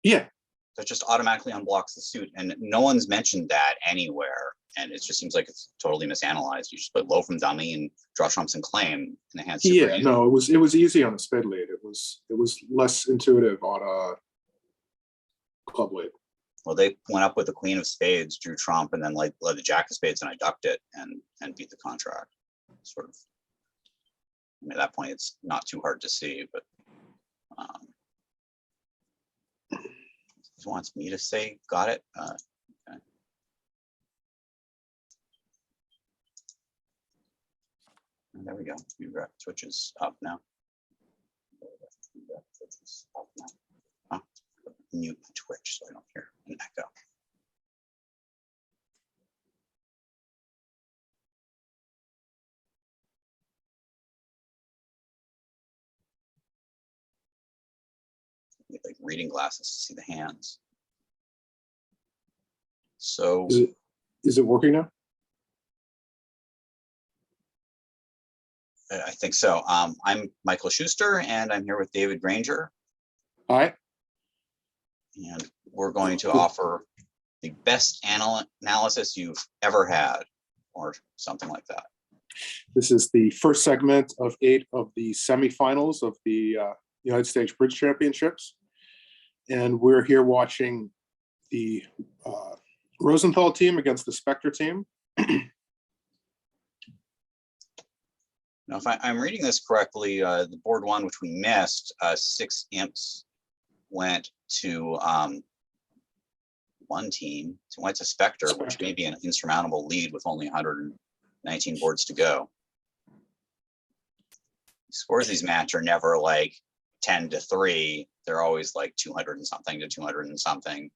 Yeah. That just automatically unblocks the suit, and no one's mentioned that anywhere. And it just seems like it's totally misanalyzed. You just put low from dummy and draw trumps and claim in the hand. Yeah, no, it was easy on the spade lead. It was less intuitive on a club lead. Well, they went up with the queen of spades, drew trump, and then like led the jack of spades, and I ducked it and beat the contract. Sort of. I mean, at that point, it's not too hard to see, but he wants me to say got it. Okay. And there we go. Twitch is up now. Twitch is up now. Oh, mute Twitch so I don't hear an echo. Need like reading glasses to see the hands. So is it working now? I think so. I'm Michael Shuster, and I'm here with David Grainger. Hi. And we're going to offer the best analysis you've ever had, or something like that. This is the first segment of 8 of the semifinals of the United States Bridge Championships. And we're here watching the Rosenthal team against the Spectre team. Now, if I'm reading this correctly, the board one, which we missed, 6 imps went to one team, so went to Spectre, which may be an insurmountable lead with only 119 boards to go. Scores these match are never like 10-3. They're always like 200 and something to 200 and something.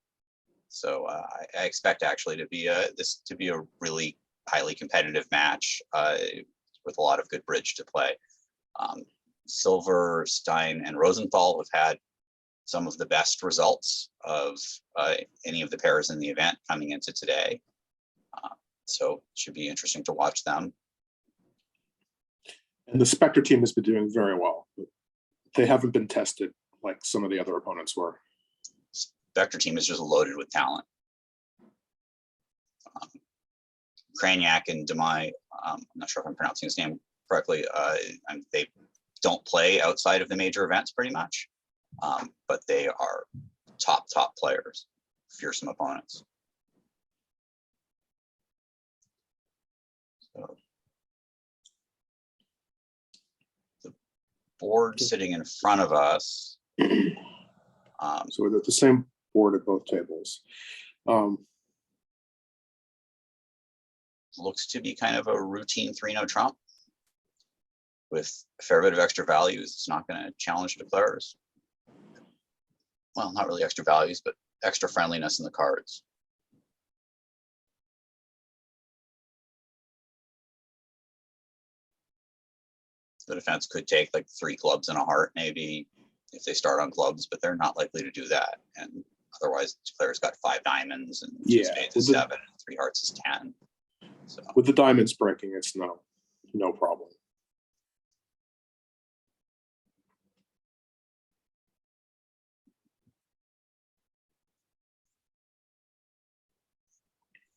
So I expect actually to be this to be a really highly competitive match with a lot of good bridge to play. Silver, Stein, and Rosenthal have had some of the best results of any of the pairs in the event coming into today. So it should be interesting to watch them. And the Spectre team has been doing very well. But they haven't been tested like some of the other opponents were. Spectre team is just loaded with talent. Grainger and Demai, I'm not sure if I'm pronouncing his name correctly. They don't play outside of the major events pretty much, but they are top players, fearsome opponents. So the board sitting in front of us. So we're at the same board at both tables. Looks to be kind of a routine 3-no trump with a fair bit of extra values. It's not going to challenge declarers. Well, not really extra values, but extra friendliness in the cards. The defense could take like 3 clubs and a heart, maybe, if they start on clubs, but they're not likely to do that. And otherwise, the player's got 5 diamonds and 2 spades is 7 and 3 hearts is 10. So with the diamonds breaking, it's no problem.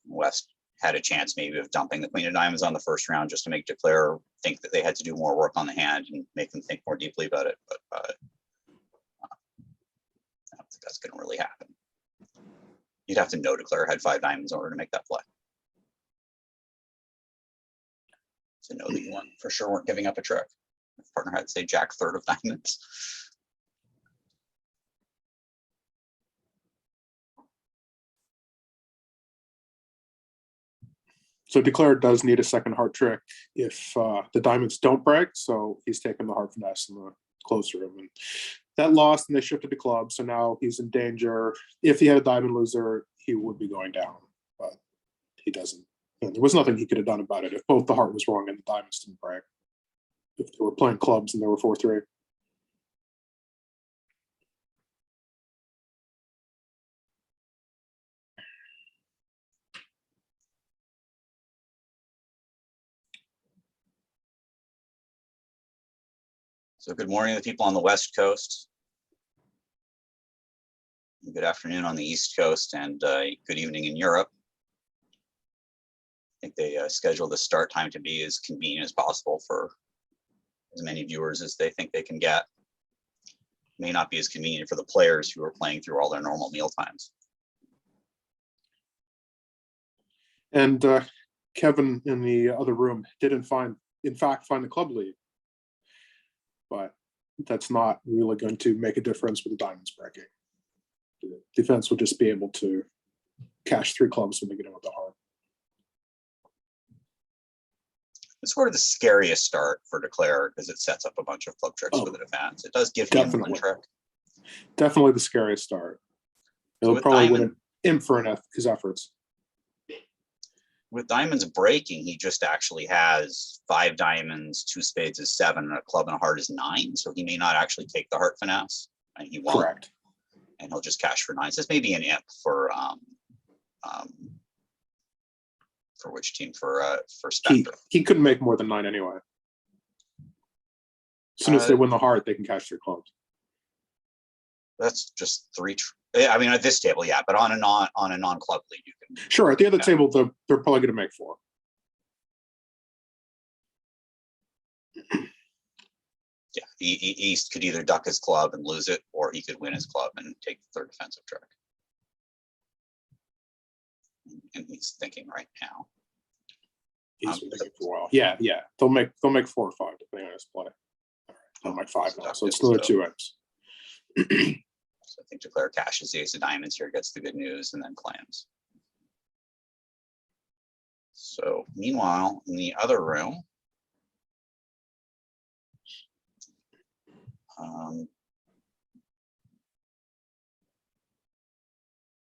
West had a chance maybe of dumping the queen of diamonds on the first round just to make declare think that they had to do more work on the hand and make them think more deeply about it. But I don't think that's going to really happen. You'd have to know declare had 5 diamonds in order to make that play. To know that you weren't for sure weren't giving up a trick. If partner had say jack third of diamonds. So declare does need a second heart trick if the diamonds don't break. So he's taking the heart finesse in the closer room. And that lost and they shifted to club. So now he's in danger. If he had a diamond loser, he would be going down, but he doesn't. And there was nothing he could have done about it if both the heart was wrong and the diamonds didn't break. If they were playing clubs and they were 4-3. So good morning to the people on the West Coast. good afternoon on the East Coast, and good evening in Europe. I think they scheduled the start time to be as convenient as possible for as many viewers as they think they can get. May not be as convenient for the players who are playing through all their normal meal times. And Kevin in the other room did in fact find the club lead, but that's not really going to make a difference with the diamonds breaking. The defense will just be able to cash 3 clubs when they get in with the heart. It's sort of the scariest start for Declare because it sets up a bunch of club tricks for the defense. It does give him one trick. Definitely the scariest start. It'll So probably win him for his efforts. With diamonds breaking, he just actually has 5 diamonds, 2 spades is 7, and a club and a heart is 9. So he may not actually take the heart finesse, and he won't. Correct. And he'll just cash for 9. So this may be an imp for which team? For Spectre. He couldn't make more than 9 anyway. As soon as they win the heart, they can cash 3 clubs. That's just 3. I mean, at this table, yeah, but on a non-club league, you can. Sure, at the other table, they're probably going to make 4. Yeah, he could either duck his club and lose it, or he could win his club and take the 3rd defensive trick. And he's thinking right now. He's been thinking for a while. Yeah. They'll make 4 or 5 depending on his play. All right. They'll make 5 now, so it's another 2 imps. So I think Declare cashes the ace of diamonds here, gets the good news, and then clams. So meanwhile, in the other room,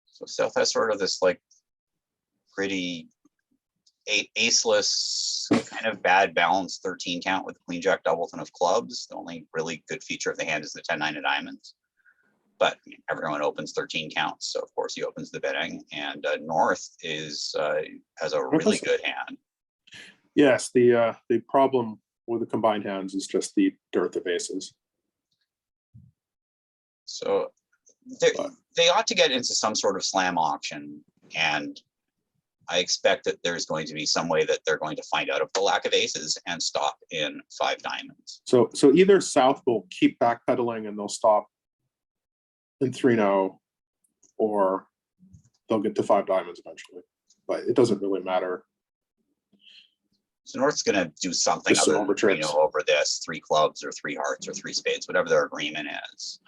so South has sort of this like pretty aceless, kind of bad balanced 13 count with Queen Jack Doubleton of clubs. The only really good feature of the hand is the 10-9 of diamonds. But everyone opens 13 counts, so of course he opens the bidding. And North has a really good hand. Yes, the problem with the combined hands is just the dearth of aces. So they ought to get into some sort of slam auction, and I expect that there's going to be some way that they're going to find out of the lack of aces and stop in 5 diamonds. So either South will keep backpedaling and they'll stop in 3-0, or they'll get to 5 diamonds eventually. But it doesn't really matter. So North's going to do something other than 3-0 over this, 3 clubs or 3 hearts or 3 spades, whatever their agreement is.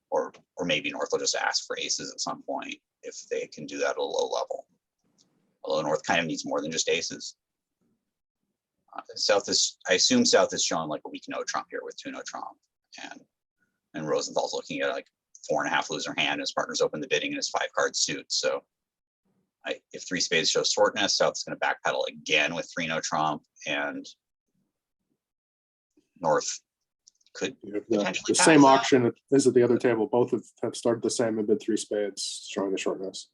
Or maybe North will just ask for aces at some point if they can do that at a low level. Although North kind of needs more than just aces. I assume South is showing like a weak no trump here with 2 no trump, and Rosenthal's looking at like 4.5 loser hand. His partner's open the bidding and his 5 card suit. So if 3 spades shows shortness, South's going to backpedal again with 3 no trump, and North could potentially the same auction as at the other table. Both have started the same and bid 3 spades, showing the shortness.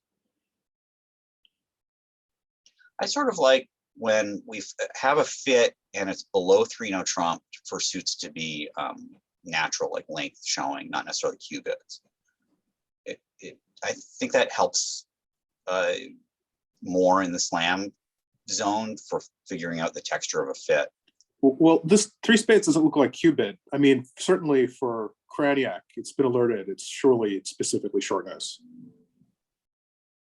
I sort of like when we have a fit and it's below 3 no trump for suits to be natural, like length showing, not necessarily qubits. I think that helps more in the slam zone for figuring out the texture of a fit. Well, this 3 spades doesn't look like qubit. I mean, certainly for Kraniak, it's been alerted. It's specifically shortness.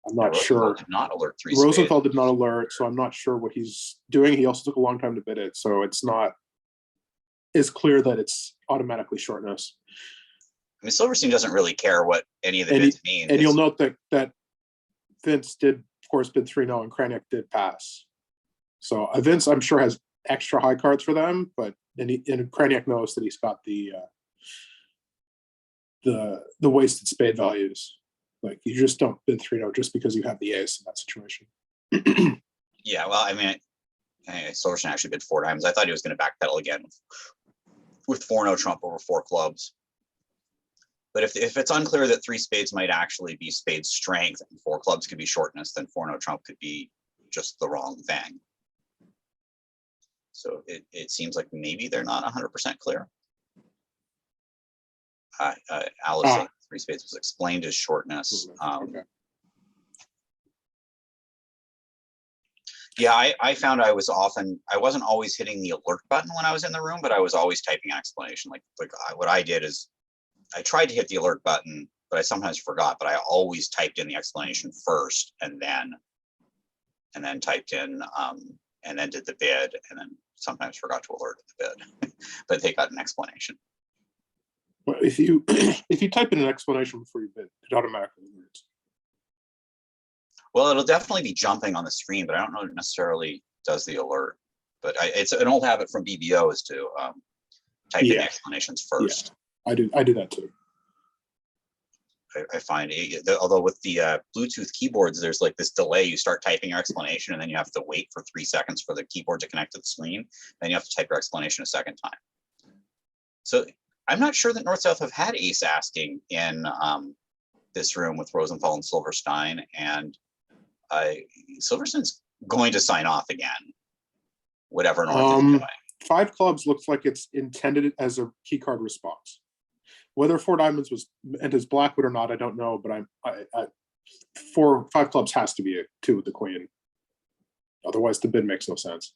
I'm not sure. Rosenthal did not alert 3 spades. Rosenthal did not alert, so I'm not sure what he's doing. He also took a long time to bid it, so it's not as clear that it's automatically shortness. I mean, Silverstein doesn't really care what any of the bids mean. And you'll note that Vince did, of course, bid 3-0, and Kraniak did pass. So Vince, I'm sure, has extra high cards for them, but and Kraniak knows that he's got the wasted spade values. Like, you just don't bid 3-0 just because you have the ace in that situation. Yeah, well, I mean, Silverstein actually bid 4 diamonds. I thought he was going to backpedal again with 4 no trump over 4 clubs. But if it's unclear that 3 spades might actually be spade strength and 4 clubs could be shortness, then 4 no trump could be just the wrong thing. So it seems like maybe they're not 100% clear. Allison. Three spades was explained as shortness. Okay. Yeah, I found I wasn't always hitting the alert button when I was in the room, but I was always typing an explanation. What I did is I tried to hit the alert button, but I sometimes forgot, but I always typed in the explanation first and then typed in, and then did the bid, and then sometimes forgot to alert the bid, but they got an explanation. Well, if you type in an explanation before you bid, it automatically alerts. Well, it'll definitely be jumping on the screen, but I don't know if it necessarily does the alert. But it's an old habit from BBO is to type in the explanations first. Yeah, I do that too. I find, although with the Bluetooth keyboards, there's like this delay. You start typing your explanation, and then you have to wait for 3 seconds for the keyboard to connect to the screen. Then you have to type your explanation a second time. So I'm not sure that North-South have had ace asking in this room with Rosenthal and Silverstein, and Silverstein's going to sign off again, whatever North is doing. 5 clubs looks like it's intended as a key card response. Whether 4 diamonds was and his Blackwood or not, I don't know. But 5 clubs has to be a 2 with the queen. Otherwise, the bid makes no sense.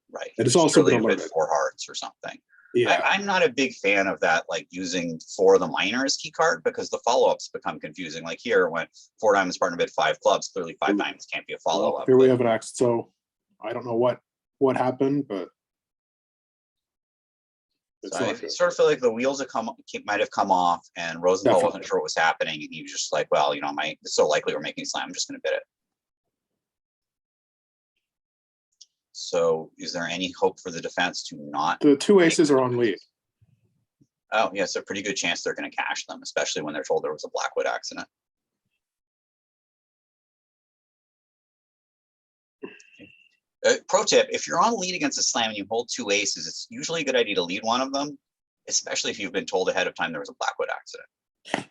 Right. And it's also been with alerted. 4 hearts or something. Yeah, I'm not a big fan of that, like using 4 of the minor as key card, because the follow-ups become confusing. Like here, when 4 diamonds partner bid 5 clubs, clearly 5 diamonds can't be a follow-up. Well, here we have an X. So I don't know what happened, but so I sort of feel like the wheels might have come off, and Rosenthal wasn't sure what was happening, and he was just like, "Well, it's so likely we're making slam. I'm just going to bid it." So, is there any hope for the defense to not? The 2 aces are on lead. Oh, yes, a pretty good chance they're going to cash them, especially when they're told there was a Blackwood accident. Pro tip, if you're on lead against a slam and you hold 2 aces, it's usually a good idea to lead one of them, especially if you've been told ahead of time there was a Blackwood accident.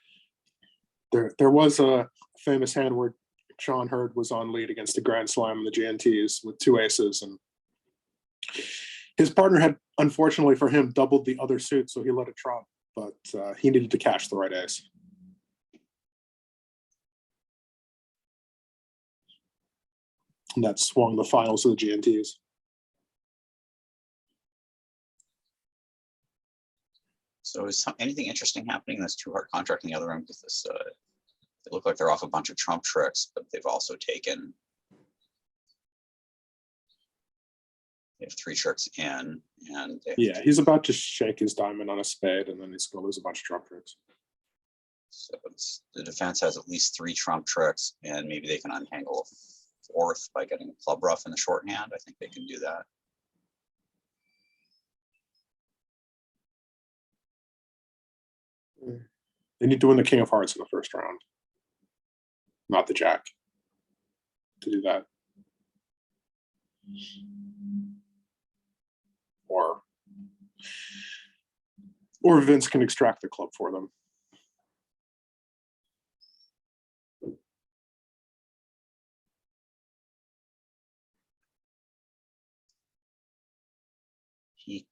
There was a famous hand where Sean Hurd was on lead against a Grand Slam in the GNTs with 2 aces, and his partner had, unfortunately for him, doubled the other suit, so he let it trump, but he needed to cash the right ace. And that swung the finals of the GNTs. So is anything interesting happening in this 2-heart contract in the other room? Because this, they look like they're off a bunch of trump tricks, but they've also taken. They have 3 tricks in, and yeah, he's about to shake his diamond on a spade, and then he's going to lose a bunch of trump tricks. So the defense has at least 3 trump tricks, and maybe they can untangle a 4th by getting a club rough in the shorthand. I think they can do that. They need to win the King of Hearts in the first round, not the Jack, to do that. Or Vince can extract the club for them. He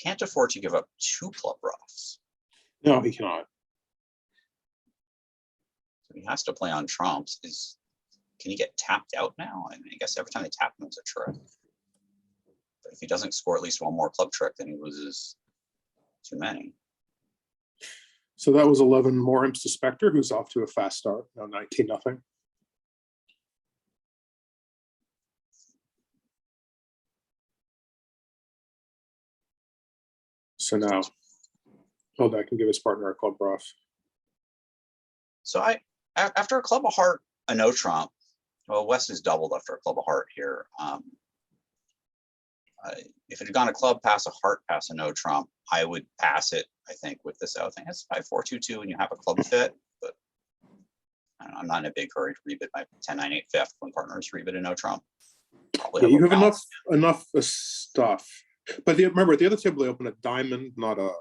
can't afford to give up 2 club roughs. No, he cannot. So he has to play on trumps. Can he get tapped out now? I mean, I guess every time they tap him, it's a trick. But if he doesn't score at least 1 more club trick, then he loses too many. So that was 11 more imps to Spectre, who's off to a fast start. Now 19-0. So now Hildek can give his partner a club rough. So after a club of heart, a no trump. Well, West is doubled after a club of heart here. If it had gone a club pass a heart pass a no trump, I would pass it. I think with this out thing, it's 5-4-2-2, and you have a club fit. But I'm not in a big hurry to rebid my 10-9-8 fifth when partners rebid a no trump. Yeah, you have enough stuff. But remember, at the other table they open a diamond, not a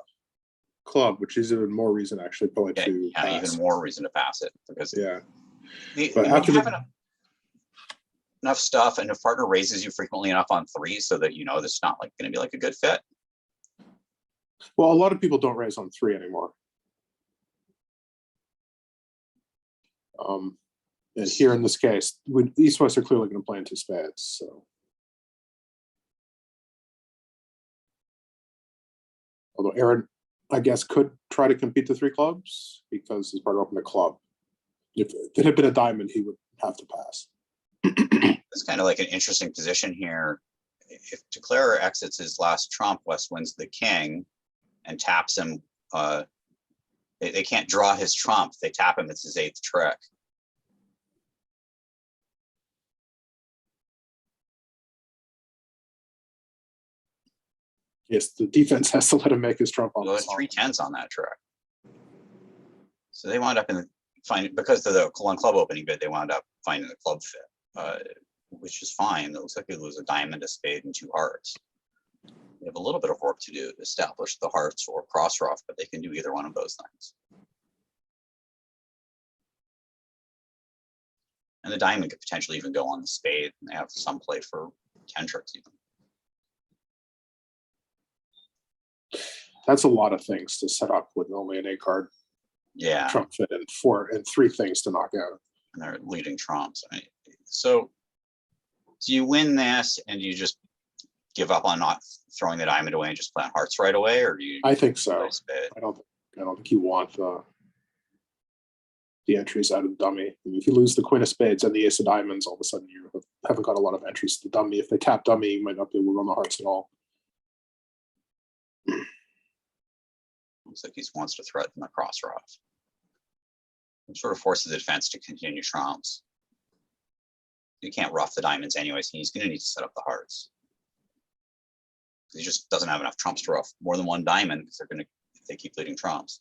club, which is even more reason actually probably to pass. Even more reason to pass it, because but after you have enough stuff, and if partner raises you frequently enough on 3 so that you know this is not like going to be like a good fit. Well, a lot of people don't raise on 3 anymore. And here in this case, East West are clearly going to play into spades. So, although Aaron, I guess, could try to compete the three clubs because he's part of open the club. If it had been a diamond, he would have to pass. It's kind of like an interesting position here. If Declarer exits his last trump, West wins the king and taps him. They can't draw his trump. They tap him. It's his 8th trick. Yes, the defense has to let him make his trump on Well, the 3 10s on that trick. So they wound up because of the one club opening bid, they wound up finding the club fit, which is fine. It looks like they lose a diamond, a spade, and 2 hearts. They have a little bit of work to do to establish the hearts or cross ruff, but they can do either one of those things. And the diamond could potentially even go on the spade, and they have some play for 10 tricks even. That's a lot of things to set up with only an 8-card trump fit and 3 things to knock out. And they're leading trumps. I mean, so do you win this and you just give up on not throwing the diamond away and just play on hearts right away, or do you? I think so. I don't think you want the entries out of the dummy. I mean, if you lose the queen of spades and the ace of diamonds, all of a sudden you haven't got a lot of entries to the dummy. If they tap dummy, you might not be able to run the hearts at all. Looks like he wants to threaten the cross ruff. It sort of forces the defense to continue trumps. You can't ruff the diamonds anyways. He's going to need to set up the hearts. He just doesn't have enough trumps to ruff more than 1 diamond because they're going to, if they keep leading trumps.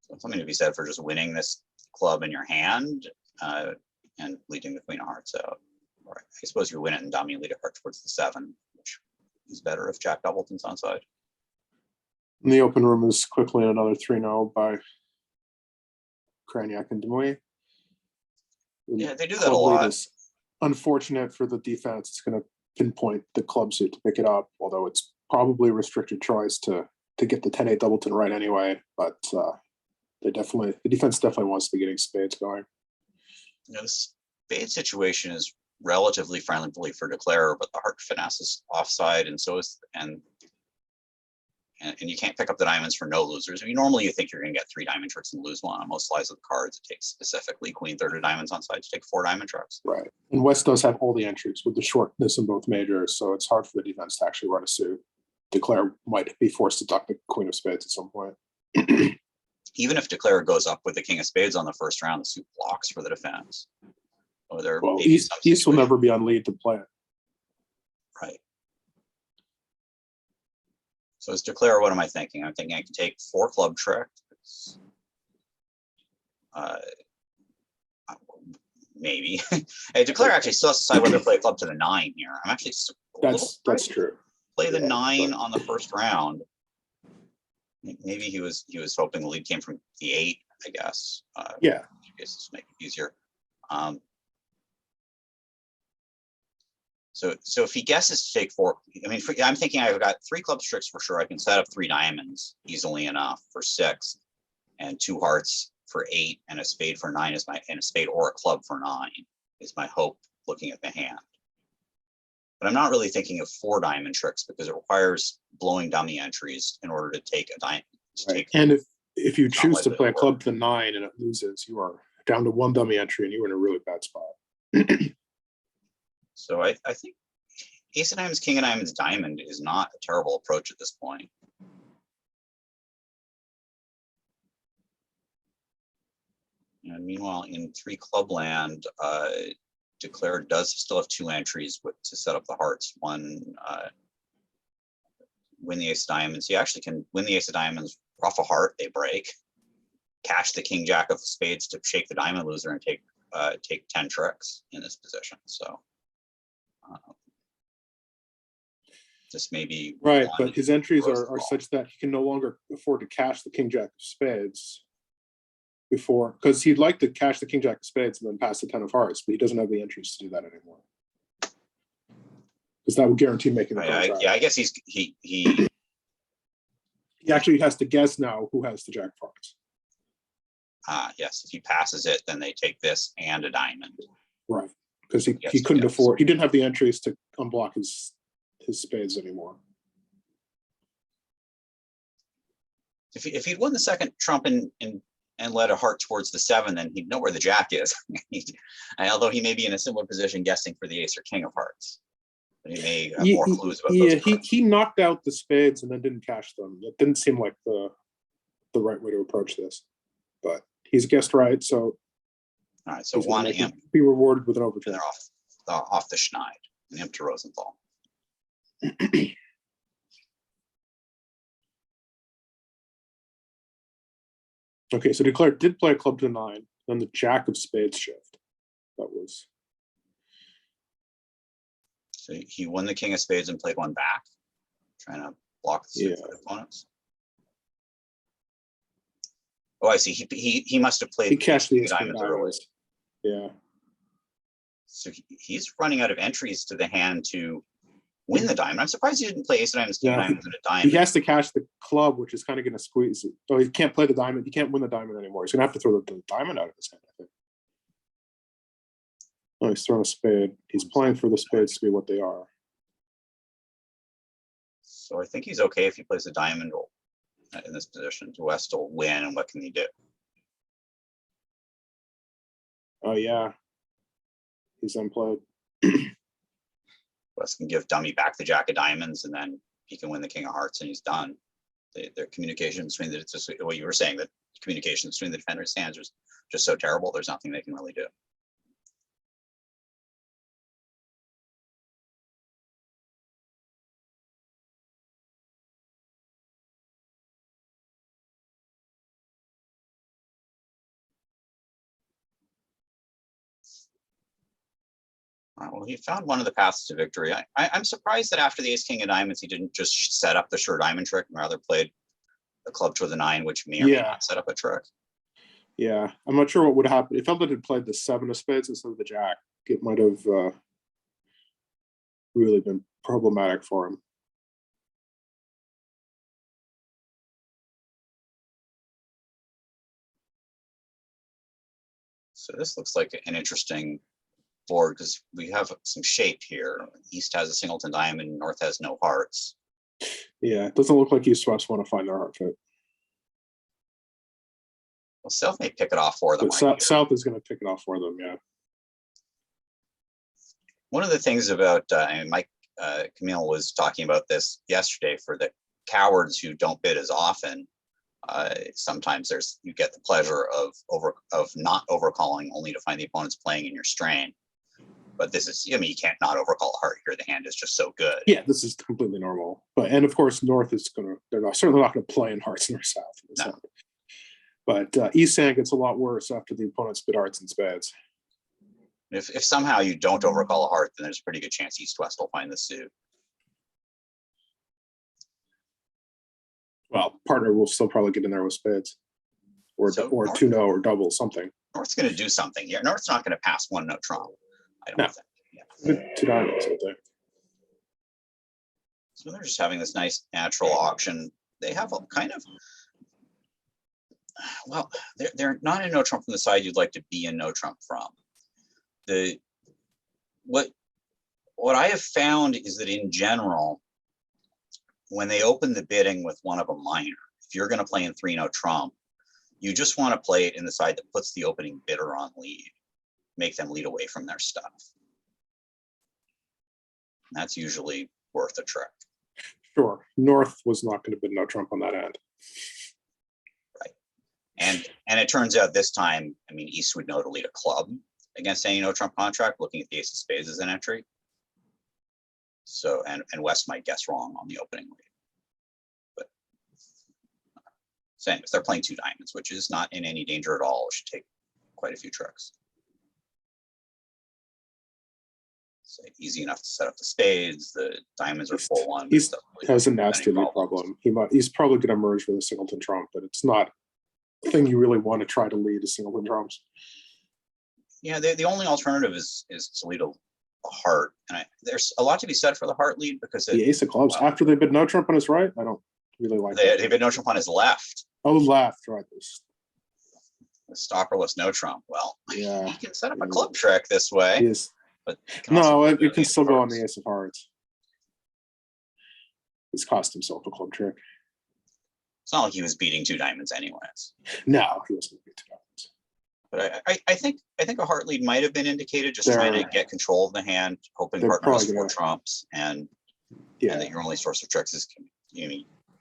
So something to be said for just winning this club in your hand and leading the queen of hearts out. Or I suppose you win it in dummy and lead a heart towards the 7, which is better if Jack Doubleton's on side. And the open room is quickly another 3-0 by Grainger and Demouy. Yeah, they do that a lot. It's unfortunate for the defense. It's going to pinpoint the club suit to pick it up, although it's probably a restricted choice to get the 10-8 Doubleton right anyway. But the defense definitely wants to be getting spades going. You know, the spade situation is relatively friendly for Declarer, but the heart finesse is offside, and so is and you can't pick up the diamonds for no losers. I mean, normally you think you're going to get 3 diamond tricks and lose 1. On most slides of the cards, it takes specifically queen 3rd of diamonds on side to take 4 diamond tricks. Right, and West does have all the entries with the shortness in both majors, so it's hard for the defense to actually run a suit. Declarer might be forced to duck the queen of spades at some point. Even if Declarer goes up with the king of spades on the first round, the suit blocks for the defense. Well, East will never be on lead to play it. Right. So as Declarer, what am I thinking? I'm thinking I can take 4 club tricks. Maybe. Hey, Declarer actually still has to decide whether to play club to the 9 here. I'm actually that's true. Play the 9 on the first round. Maybe he was hoping the lead came from the 8, I guess. Yeah. I guess this make it easier. So if he guesses to take 4, I mean, I'm thinking I've got 3 club tricks for sure. I can set up 3 diamonds easily enough for 6, and 2 hearts for 8, and a spade for 9 and a spade or a club for 9 is my hope looking at the hand. But I'm not really thinking of 4 diamond tricks because it requires blowing dummy entries in order to take a diamond. Right. And if you choose to play a club to 9 and it loses, you are down to 1 dummy entry and you're in a really bad spot. So I think ace of diamonds, king of diamonds, diamond is not a terrible approach at this point. And meanwhile, in 3 club land, Declarer does still have 2 entries to set up the hearts. One, win the ace of diamonds. You actually can win the ace of diamonds, ruff a heart, they break, cash the king jack of spades to shake the diamond loser and take 10 tricks in this position. So this may be right, but his entries are such that he can no longer afford to cash the king jack of spades, before, because he'd like to cash the king jack of spades and then pass the 10 of hearts, but he doesn't have the entries to do that anymore. Because that would guarantee making the contract. Yeah, I guess he actually has to guess now who has the jack of hearts. Yes, if he passes it, then they take this and a diamond. Right, because he couldn't afford, he didn't have the entries to unblock his spades anymore. If he'd won the second trump and led a heart towards the 7, then he'd know where the jack is. Although he may be in a similar position guessing for the ace or king of hearts. But he may have more clues about those cards. He knocked out the spades and then didn't cash them. It didn't seem like the right way to approach this. But he's guessed right, so all right, so one imp. Be rewarded with an overdraft. And they're off the schneid, an imp to Rosenthal. Okay, so Declare did play a club to 9, then the jack of spades shift. That was. So he won the king of spades and played one back, trying to block the suit for the opponents. Oh, I see. He must have played. He cashed the diamonds early. Yeah. So he's running out of entries to the hand to win the diamond. I'm surprised he didn't play ace of diamonds, king of diamonds, and a diamond. He has to cash the club, which is kind of going to squeeze it. So he can't play the diamond. He can't win the diamond anymore. He's going to have to throw the diamond out of his hand, I think. Oh, he's throwing a spade. He's playing for the spades to be what they are. So I think he's okay if he plays a diamond in this position. West will win, and what can he do? Oh, yeah. He's unplayed. West can give dummy back the jack of diamonds, and then he can win the king of hearts, and he's done. Their communication between it's just what you were saying, that communication between the defender's hands is just so terrible. There's nothing they can really do. Well, he found one of the paths to victory. I'm surprised that after the ace king of diamonds, he didn't just set up the sure diamond trick and rather played the club to the 9, which may or may not set up a trick. Yeah, I'm not sure what would happen. If Eldon had played the 7 of spades instead of the jack, it might have really been problematic for him. So this looks like an interesting board because we have some shape here. East has a singleton diamond, North has no hearts. Yeah, it doesn't look like East West want to find their heart fit. Well, South may pick it off for them. South is going to pick it off for them, yeah. One of the things about, Mike Camille was talking about this yesterday, for the cowards who don't bid as often, sometimes you get the pleasure of not overcalling only to find the opponent's playing in your strain. But this is, I mean, you can't not overcall a heart here. The hand is just so good. Yeah, this is completely normal. And of course, North is certainly not going to play in hearts nor South. No. But East Hand gets a lot worse after the opponent's bid hearts and spades. If somehow you don't overcall a heart, then there's a pretty good chance East West will find the suit. Well, partner will still probably get in there with spades, or 2-0 or double something. North's going to do something here. North's not going to pass 1-0 trump. I don't think. Yeah. 2 diamonds, I think. So they're just having this nice natural auction. They have a kind of, well, they're not in no trump from the side you'd like to be in no trump from. What I have found is that in general, when they open the bidding with one of a minor, if you're going to play in 3-0 trump, you just want to play it in the side that puts the opening bidder on lead, make them lead away from their stuff. And that's usually worth a trick. Sure. North was not going to bid no trump on that end. Right. And it turns out this time, I mean, East would know to lead a club against any no trump contract, looking at the ace of spades as an entry. So, and West might guess wrong on the opening lead. But so anyways, they're playing 2 diamonds, which is not in any danger at all. It should take quite a few tricks. So easy enough to set up the spades. The diamonds are full one. He has a nasty lead problem. He's probably going to merge with a singleton trump, but it's not thing you really want to try to lead is singleton trumps. Yeah, the only alternative is to lead a heart, and there's a lot to be said for the heart lead because The ace of clubs, after they've been no trump on his right, I don't really like that. they've been no trump on his left. Oh, left, right. The stopperless no trump. Well, Yeah, he can set up a club trick this way. Yes. But No, it can still go on the ace of hearts. He's cost himself a club trick. It's not like he was beating two diamonds anyways. No, he wasn't beating two diamonds. But I think a heart lead might have been indicated, just trying to get control of the hand, hoping partner has four trumps, and that your only source of tricks is,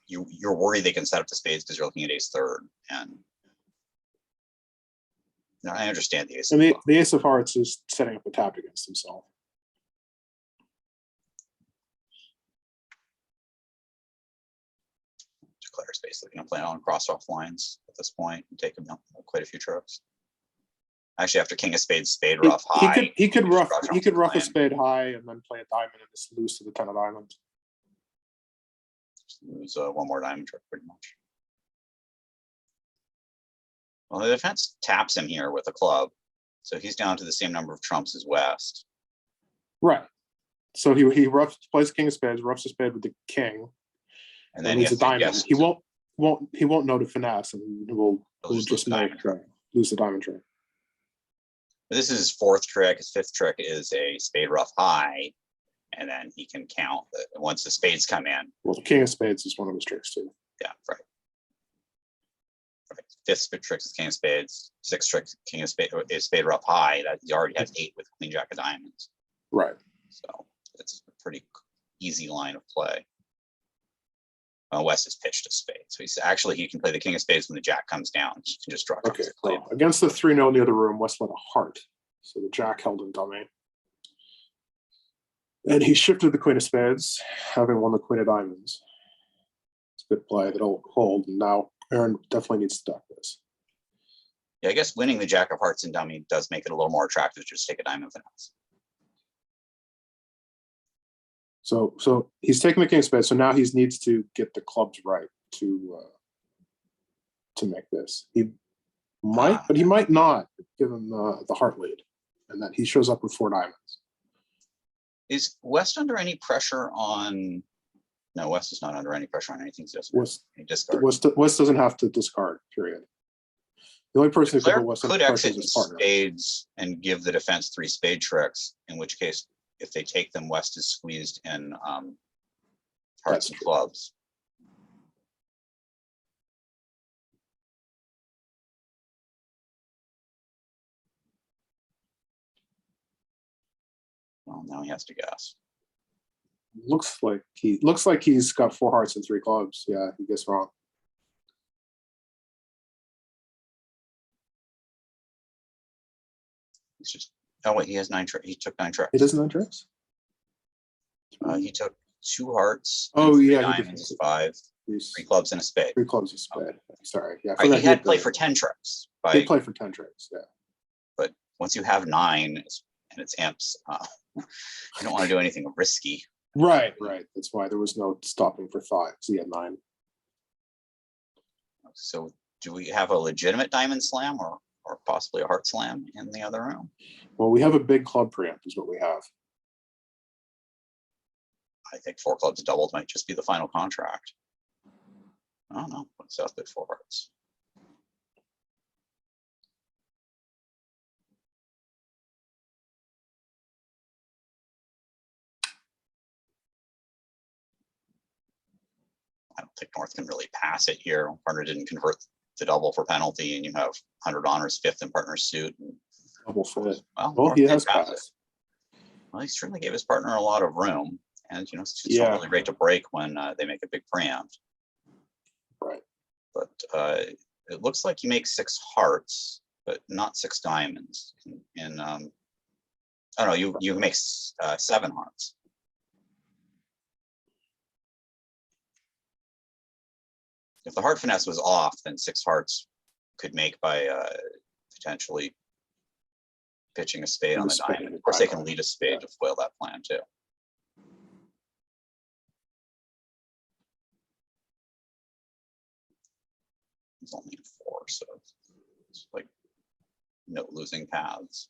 you're worried they can set up the spades because you're looking at ace third, and I understand the ace. And the ace of hearts is setting up a tap against himself. Declare's basically going to play on cross off lines at this point and take him quite a few trips. Actually, after king of spades, spade rough high. He could rough a spade high and then play a diamond and just lose to the 10 of diamonds. Just lose one more diamond trick pretty much. Well, the defense taps him here with a club, so he's down to the same number of trumps as West. Right. So he plays king of spades, roughs a spade with the king, and then he's a diamond. He won't know to finesse, and he'll just lose the diamond trick. This is his fourth trick. His fifth trick is a spade rough high, and then he can count once the spades come in. Well, the king of spades is one of his tricks too. Yeah, right. Fifth trick is king of spades. Sixth trick king of spade is spade rough high. That he already has 8 with queen jack of diamonds. Right. So it's a pretty easy line of play. West has pitched a spade, so he can play the king of spades when the jack comes down. He can just draw. Okay. Well, against the 3-0 in the other room, West led a heart, so the jack held in dummy, and he shifted the queen of spades, having won the queen of diamonds. It's a good play that'll hold, and now Aaron definitely needs to duck this. Yeah, I guess winning the jack of hearts in dummy does make it a little more attractive to just take a diamond finesse. So he's taking the king of spades. So now he needs to get the clubs right to make this. He might, but he might not, given the heart lead, and that he shows up with 4 diamonds. Is West under any pressure on? No, West is not under any pressure on anything. West doesn't have to discard. Period. The only person who could exit spades and give the defense 3 spade tricks, in which case, if they take them, West is squeezed in hearts and clubs. Well, now he has to guess. Looks like he's got 4 hearts and 3 clubs. Yeah, he gets wrong. He's just. Oh wait, he has 9 tricks. He took 9 tricks. He does 9 tricks. He took 2 hearts. Oh yeah, diamonds, 5, 3 clubs and a spade. 3 clubs and a spade. Sorry, yeah. He had play for 10 tricks. He played for 10 tricks. Yeah. But once you have 9 and it's imps, you don't want to do anything risky. Right. That's why there was no stopping for thought. So he had 9. So do we have a legitimate diamond slam or possibly a heart slam in the other room? Well, we have a big club preempt is what we have. I think 4 clubs doubled might just be the final contract. I don't know. What's South bid 4 hearts? I don't think North can really pass it here. Partner didn't convert the double for penalty, and you have 100 honors 5th in partner's suit. Double fit. Well, he has passed. Well, he certainly gave his partner a lot of room, and it's not really great to break when they make a big preempt. Right. But it looks like he makes 6 hearts, but not 6 diamonds. Oh no, you make 7 hearts. If the heart finesse was off, then 6 hearts could make by potentially pitching a spade on the diamond. Of course, they can lead a spade to foil that plan too. is only in 4, so it's like no losing paths.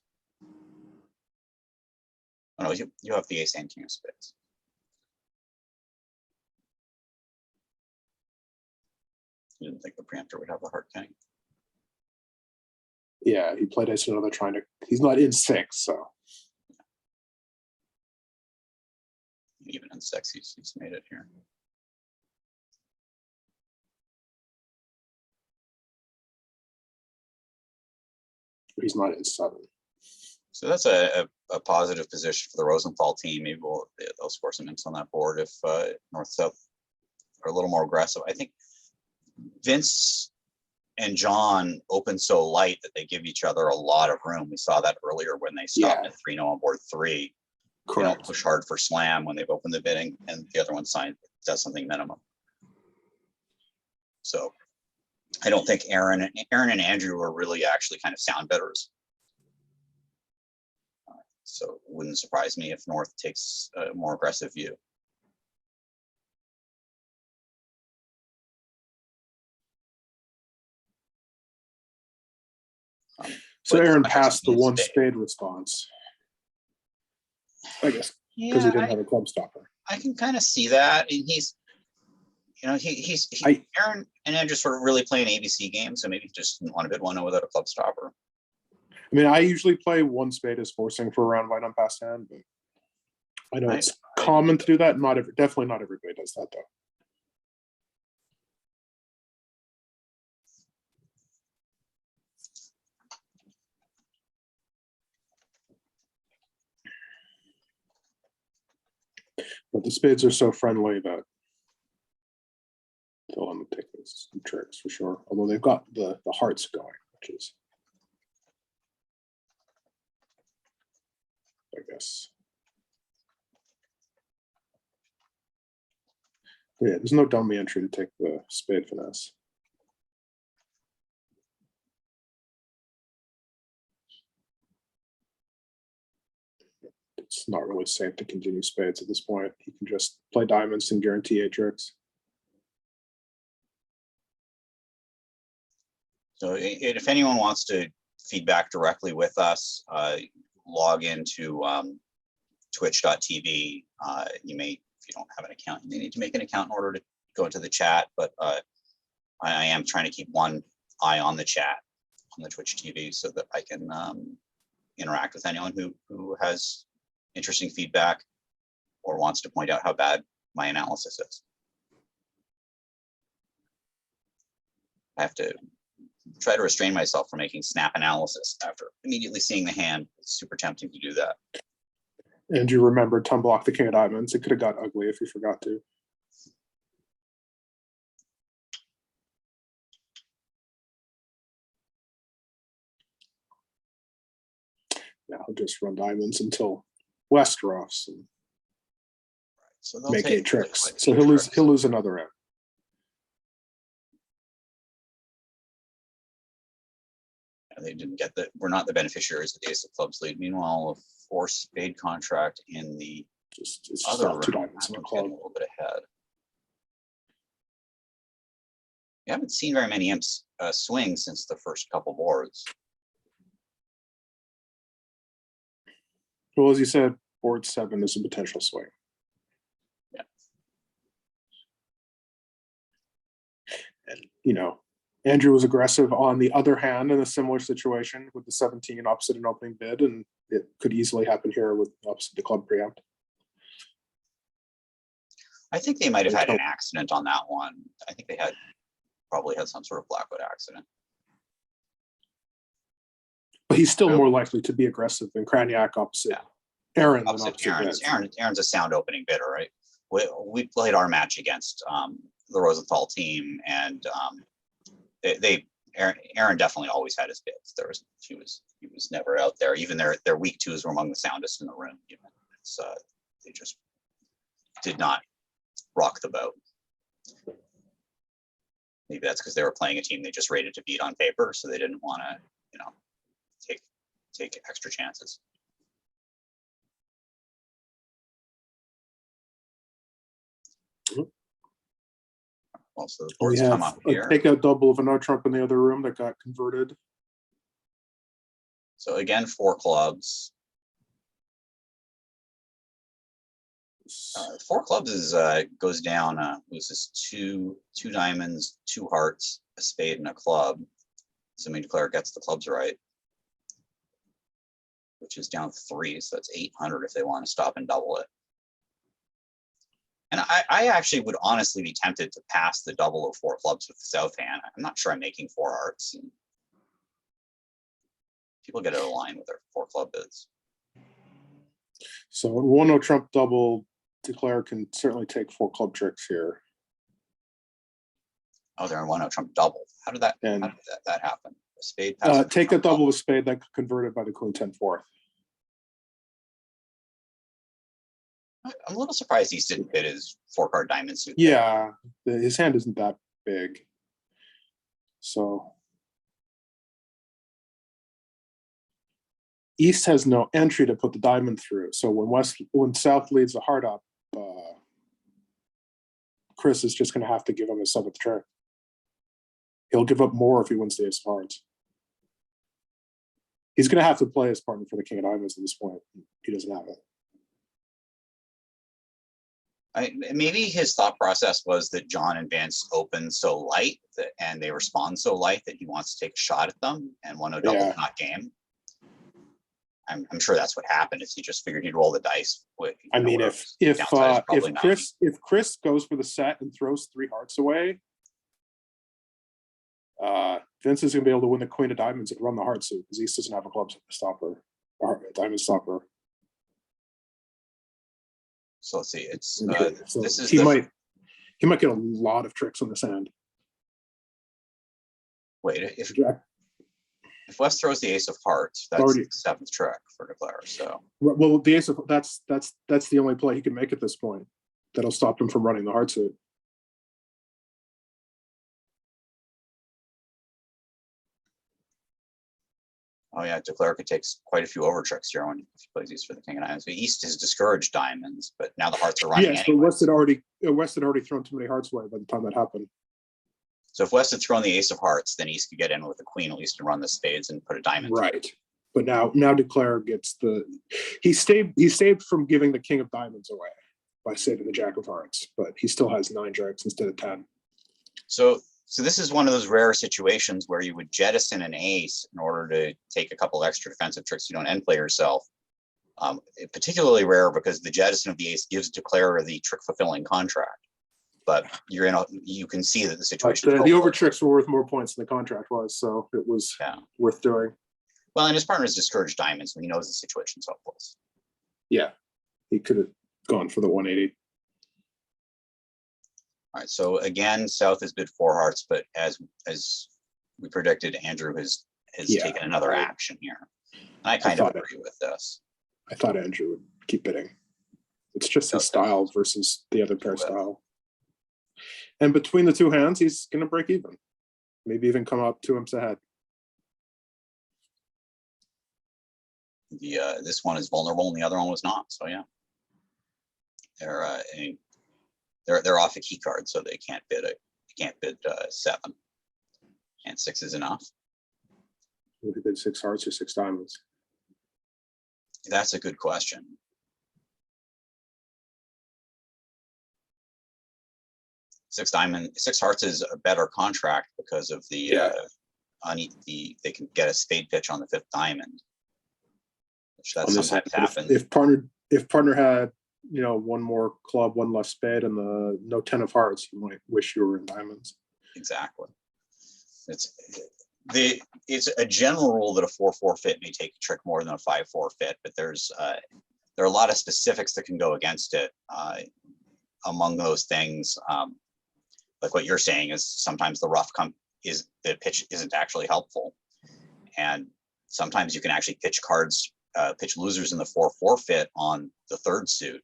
Oh no, you have the ace and king of spades. You didn't think the preemptor would have a heart king. Yeah, he played ace another trying to. He's not in 6, so Even in 6, he's made it here. he's not in 7. So that's a positive position for the Rosenthal team. Maybe they'll score some imps on that board if North-South are a little more aggressive. I think Vince and John open so light that they give each other a lot of room. We saw that earlier when they stopped at 3-0 on board 3. Correct. They don't push hard for slam when they've opened the bidding, and the other one does something minimum. So I don't think Aaron and Andrew are really actually kind of sound bidders. So it wouldn't surprise me if North takes a more aggressive view. So But Aaron the passed the spade. 1 spade response, I guess, because he didn't have a club stopper. I can kind of see that, and he's, you know, Aaron and Andrew sort of really play an ABC game, so maybe he just didn't want to bid 1 without a club stopper. I mean, I usually play 1 spade as forcing for a round wide unpassed hand, but I know it's common to do that. Definitely not everybody does that though. But the spades are so friendly that they'll end up taking some tricks for sure. Although they've got the hearts going, which is, I guess. Yeah, there's no dummy entry to take the spade finesse. It's not really safe to continue spades at this point. He can just play diamonds and guarantee 8 tricks. So if anyone wants to feedback directly with us, log into twitch.tv. You may, if you don't have an account, you may need to make an account in order to go into the chat, but I am trying to keep one eye on the chat on the Twitch TV so that I can interact with anyone who has interesting feedback or wants to point out how bad my analysis is. I have to try to restrain myself from making snap analysis after immediately seeing the hand. It's super tempting to do that. And you remembered to unblock the king of diamonds. It could have got ugly if you forgot to. Now I'll just run diamonds until West roughs and so make 8 tricks. So he'll lose another end. They didn't get that. We're not the beneficiaries of the ace of clubs lead. Meanwhile, a 4 spade contract in the other room. 2 diamonds in a club. A little bit ahead. You haven't seen very many imps swing since the first couple boards. Well, as you said, board 7 is a potential swing. Yeah. And, you know, Andrew was aggressive on the other hand in a similar situation with the 17 opposite an opening bid, and it could easily happen here with opposite the club preempt. I think they might have had an accident on that one. I think they probably had some sort of Blackwood accident. But he's still more likely to be aggressive than Kraniak opposite Aaron. Aaron's a sound opening bidder, right? We played our match against the Rosenthal team, and Aaron definitely always had his bids. He was never out there. Even their weak twos were among the soundest in the room. Even they just did not rock the boat. Maybe that's because they were playing a team they just rated to beat on paper, so they didn't want to, take extra chances. Well, so the We boards have come up a here. takeout double of another trump in the other room that got converted. So again, 4 clubs. 4 clubs is goes down. Loses two diamonds, 2 hearts, a spade, and a club. Assuming declare gets the clubs right, which is down 3, so that's 800 if they want to stop and double it. And I actually would honestly be tempted to pass the double of 4 clubs with the south hand. I'm not sure I'm making 4 hearts. And people get out of line with their 4 club bids. So 1-0 trump double, declare can certainly take 4 club tricks here. Oh, they're in 1-0 trump double. How did that happen? A spade pass. Take a double with spade that converted by the queen 10-4. I'm a little surprised East didn't bid his 4-card diamond suit. Yeah, his hand isn't that big. So East has no entry to put the diamond through. So when South leads the heart up, Chris is just going to have to give him a 7th trick. He'll give up more if he wins the ace of hearts. He's going to have to play his partner for the king of diamonds at this point. He doesn't have it. Maybe his thought process was that John and Vance open so light and they respond so light that he wants to take a shot at them, and 1-0 double is not game. I'm sure that's what happened. Is he just figured he'd roll the dice with? I mean, if Chris goes for the set and throws 3 hearts away, Vince is going to be able to win the queen of diamonds and run the heart suit because East doesn't have a club stopper or a diamond stopper. So let's see. It's so this is he might get a lot of tricks on this hand. Wait, if West throws the ace of hearts, that's the 7th trick for declare. So well, the ace of that's the only play he can make at this point that'll stop him from running the heart suit. Oh yeah, declare could take quite a few over tricks here when he plays East for the king of diamonds. But East has discouraged diamonds, but now the hearts are running. Yes, but West had already thrown too many hearts away by the time that happened. So if West had thrown the ace of hearts, then East could get in with the queen at least and run the spades and put a diamond. Right. But now declare gets he saved from giving the king of diamonds away by saving the jack of hearts, but he still has 9 tricks instead of 10. So this is one of those rare situations where you would jettison an ace in order to take a couple extra defensive tricks you don't end play yourself. Particularly rare because the jettison of the ace gives declare the trick fulfilling contract. But you can see that the situation. The over tricks were worth more points than the contract was, so it was worth doing. Well, and his partner's discouraged diamonds when he knows the situation's hopeless. Yeah, he could have gone for the 180. All right, so again, South has bid 4 hearts, but as we predicted, Andrew has taken another action here. And I kind of agree with this. I thought Andrew would keep bidding. It's just his style versus the other pair style. And between the 2 hands, he's going to break even. Maybe even come up 2 imps ahead. This one is vulnerable and the other one was not. So yeah, they're off a key card, so they can't bid 7, and 6 is enough. Would he bid 6 hearts or 6 diamonds? That's a good question. Six hearts is a better contract because of the they can get a spade pitch on the 5th diamond, which that sometimes happens. If partner had 1 more club, 1 less spade, and no 10 of hearts, you might wish you were in diamonds. Exactly. It's a general rule that a 4-4 fit may take a trick more than a 5-4 fit, but there are a lot of specifics that can go against it. Among those things, like what you're saying is sometimes the pitch isn't actually helpful, and sometimes you can actually pitch losers in the 4-4 fit on the 3rd suit,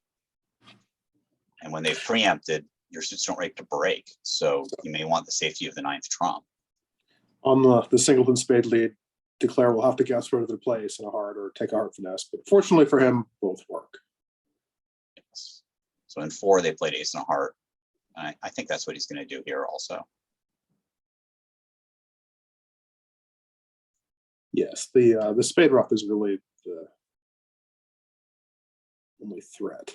and when they've preempted, your suits don't rate to break, so you may want the safety of the 9th trump. On the singleton spade lead, declare will have to guess whether to play ace and a heart or take a heart finesse, but fortunately for him, both work. Yes. So in 4, they played ace and a heart. I think that's what he's going to do here also. Yes, the spade ruff is really the only threat.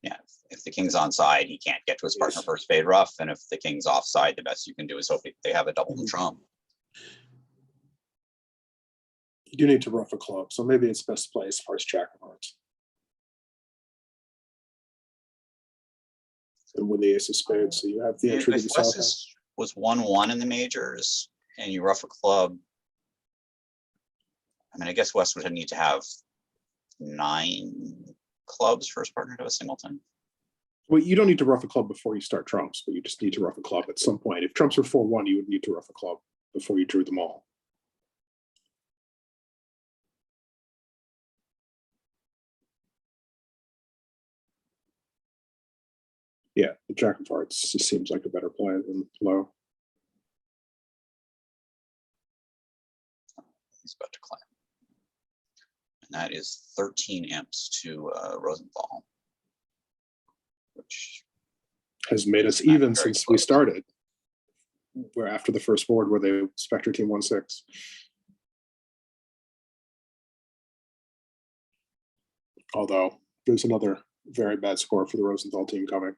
Yeah, if the king's onside, he can't get to his partner for spade ruff, and if the king's offside, the best you can do is hope they have a double the trump. You do need to ruff a club, so maybe it's best play as far as jack of hearts. And with the ace of spades, so you have the entry to the If south. West was 1-1 in the majors, and you ruff a club, I mean, I guess West would need to have 9 clubs for his partner to a singleton. Well, you don't need to ruff a club before you start trumps, but you just need to ruff a club at some point. If trumps are 4-1, you would need to ruff a club before you drew them all. Yeah, the jack of hearts just seems like a better play than low. He's about to climb. And that is 13 imps to Rosenthal, which has made us even since we started. Where after the first board where the Spectre team won 6. Although there's another very bad score for the Rosenthal team coming.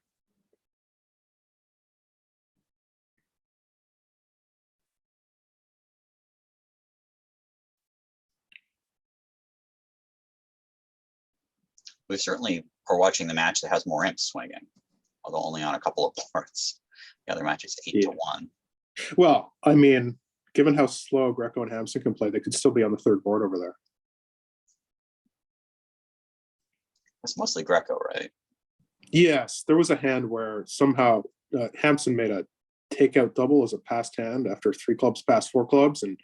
We certainly are watching the match that has more imps swinging, although only on a couple of boards. The other match is 8-1. Well, I mean, given how slow Greco and Hampson can play, they could still be on the third board over there. It's mostly Greco, right? Yes, there was a hand where somehow Hampson made a takeout double as a passed hand after 3 clubs passed 4 clubs, and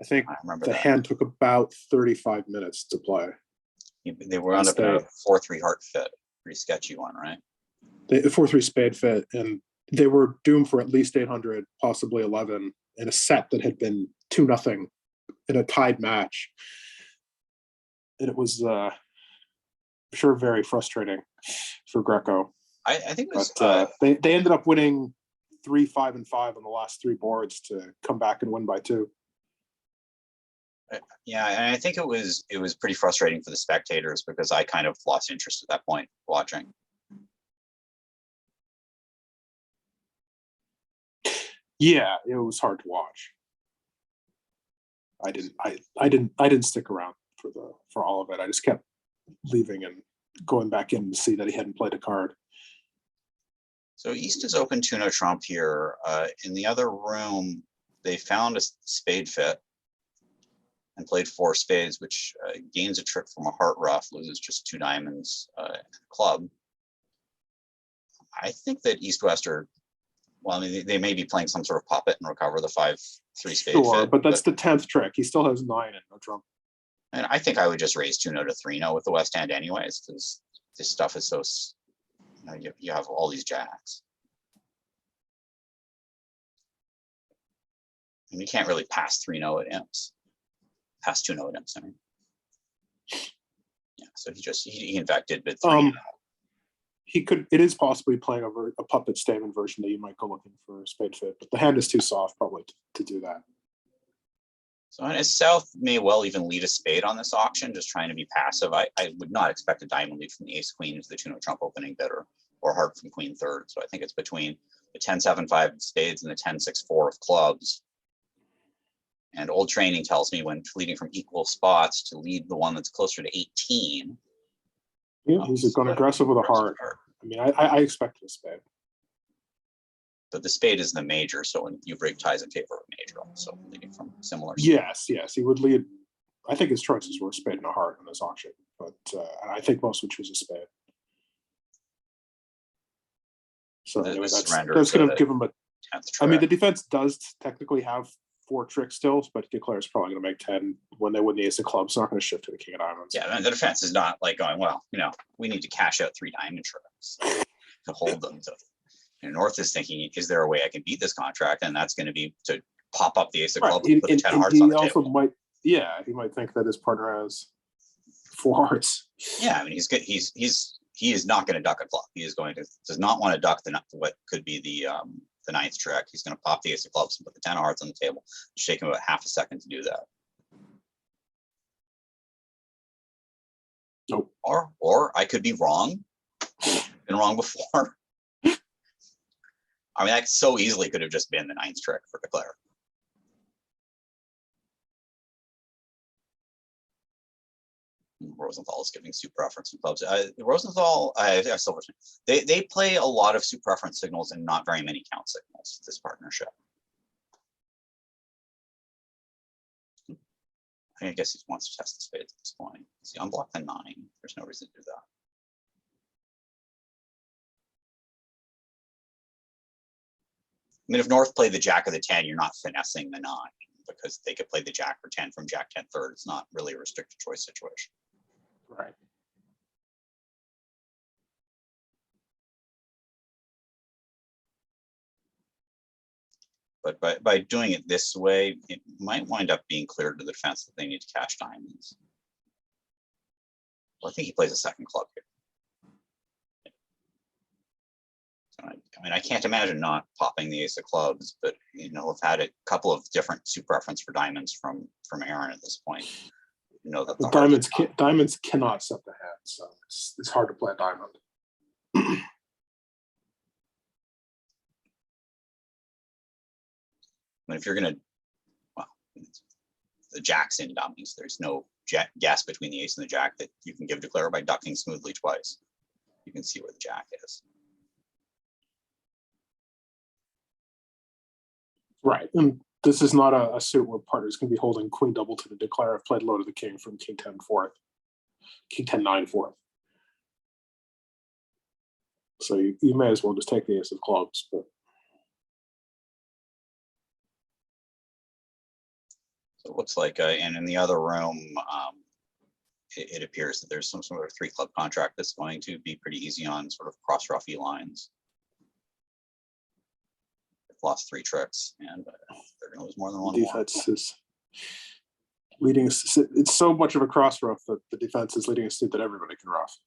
I think the hand took about 35 minutes to play. They were on a 4-3 heart fit, pretty sketchy one, right? The 4-3 spade fit, and they were doomed for at least 800, possibly 11, in a set that had been 2-0 in a tied match. And it was sure very frustrating for Greco. I think it was, but they ended up winning 3, 5, and 5 on the last 3 boards to come back and win by 2. Yeah, and I think it was pretty frustrating for the spectators because I kind of lost interest at that point watching. Yeah, it was hard to watch. I didn't stick around for all of it. I just kept leaving and going back in to see that he hadn't played a card. So East is open 2-0 trump here. In the other room, they found a spade fit and played 4 spades, which gains a trick from a heart ruff, loses just 2 diamonds club. I think that East-West are, well, I mean, they may be playing some sort of puppet and recover the 5-3 spade sure, fit, but that's the 10th trick. He still has 9 and no trump. And I think I would just raise 2-0 to 3-0 with the West hand anyways, because this stuff is so, you have all these jacks. And you can't really pass 3-0 at imps. Pass 2-0 at imps, I mean. Yeah, so he in fact did bid 3-0. He could, it is possibly playing a puppet statement version that you might go looking for a spade fit, but the hand is too soft probably to do that. So his South may well even lead a spade on this auction, just trying to be passive. I would not expect a diamond lead from the ace queen into the 2-0 trump opening bidder, or heart from queen third. So I think it's between the 10-7-5 of spades and the 10-6-4 of clubs. And old training tells me when leading from equal spots to lead the one that's closer to 18. Yeah, he's going aggressive with a heart. I mean, I expected a spade. But the spade is the major, so when you break ties in favor of major, also leading from similar. Yes, he would lead. I think his choices were a spade and a heart in this auction, but I think most would choose a spade. So anyway, that's going to give him a. I mean, the defense does technically have 4 trick stills, but declares probably going to make 10 when they win the ace of clubs. It's not going to shift to the king of diamonds. Yeah, and the defense is not like going, well, we need to cash out 3 diamond tricks to hold them. North is thinking, is there a way I can beat this contract? And that's going to be to pop up the ace of clubs and put the 10 hearts on the table. He might think that his partner has 4 hearts. Yeah, I mean, he's good. He's he is not going to duck a club. He is going to does not want to duck what could be the ninth trick. He's going to pop the ace of clubs and put the 10 of hearts on the table. It's taking him about half a second to do that. Nope. Or I could be wrong. Been wrong before. I mean, that so easily could have just been the ninth trick for declare. Rosenthal is giving suit preference in clubs. Rosenthal, they play a lot of suit preference signals and not very many count signals. This partnership. I guess he wants to test the spades at this point. Does he unblock the 9? There's no reason to do that. I mean, if North played the jack of the 10, you're not finessing the 9 because they could play the jack for 10 from jack 10 third. It's not really a restricted choice situation. Right. But by doing it this way, it might wind up being clear to the defense that they need to cash diamonds. Well, I think he plays a second club here. So I mean, I can't imagine not popping the ace of clubs, but you know, I've had a couple of different suit preference for diamonds from Aaron at this point. You know that the diamonds cannot set the hand, so it's hard to play a diamond. But if you're gonna, well, the jack's in dummies. There's no gas between the ace and the jack that you can give declare by ducking smoothly twice. You can see where the jack is. Right, and this is not a suit where partners can be holding queen double to the declare. I've played low to the king from king 10 fourth, king 10 9 fourth. So you may as well just take the ace of clubs, but. So it looks like, and in the other room, it appears that there's some sort of 3 club contract that's going to be pretty easy on sort of cross roughy lines. They've lost 3 tricks, and they're going to lose more than one. Defense is leading. It's so much of a cross rough that the defense is leading a suit that everybody can rough.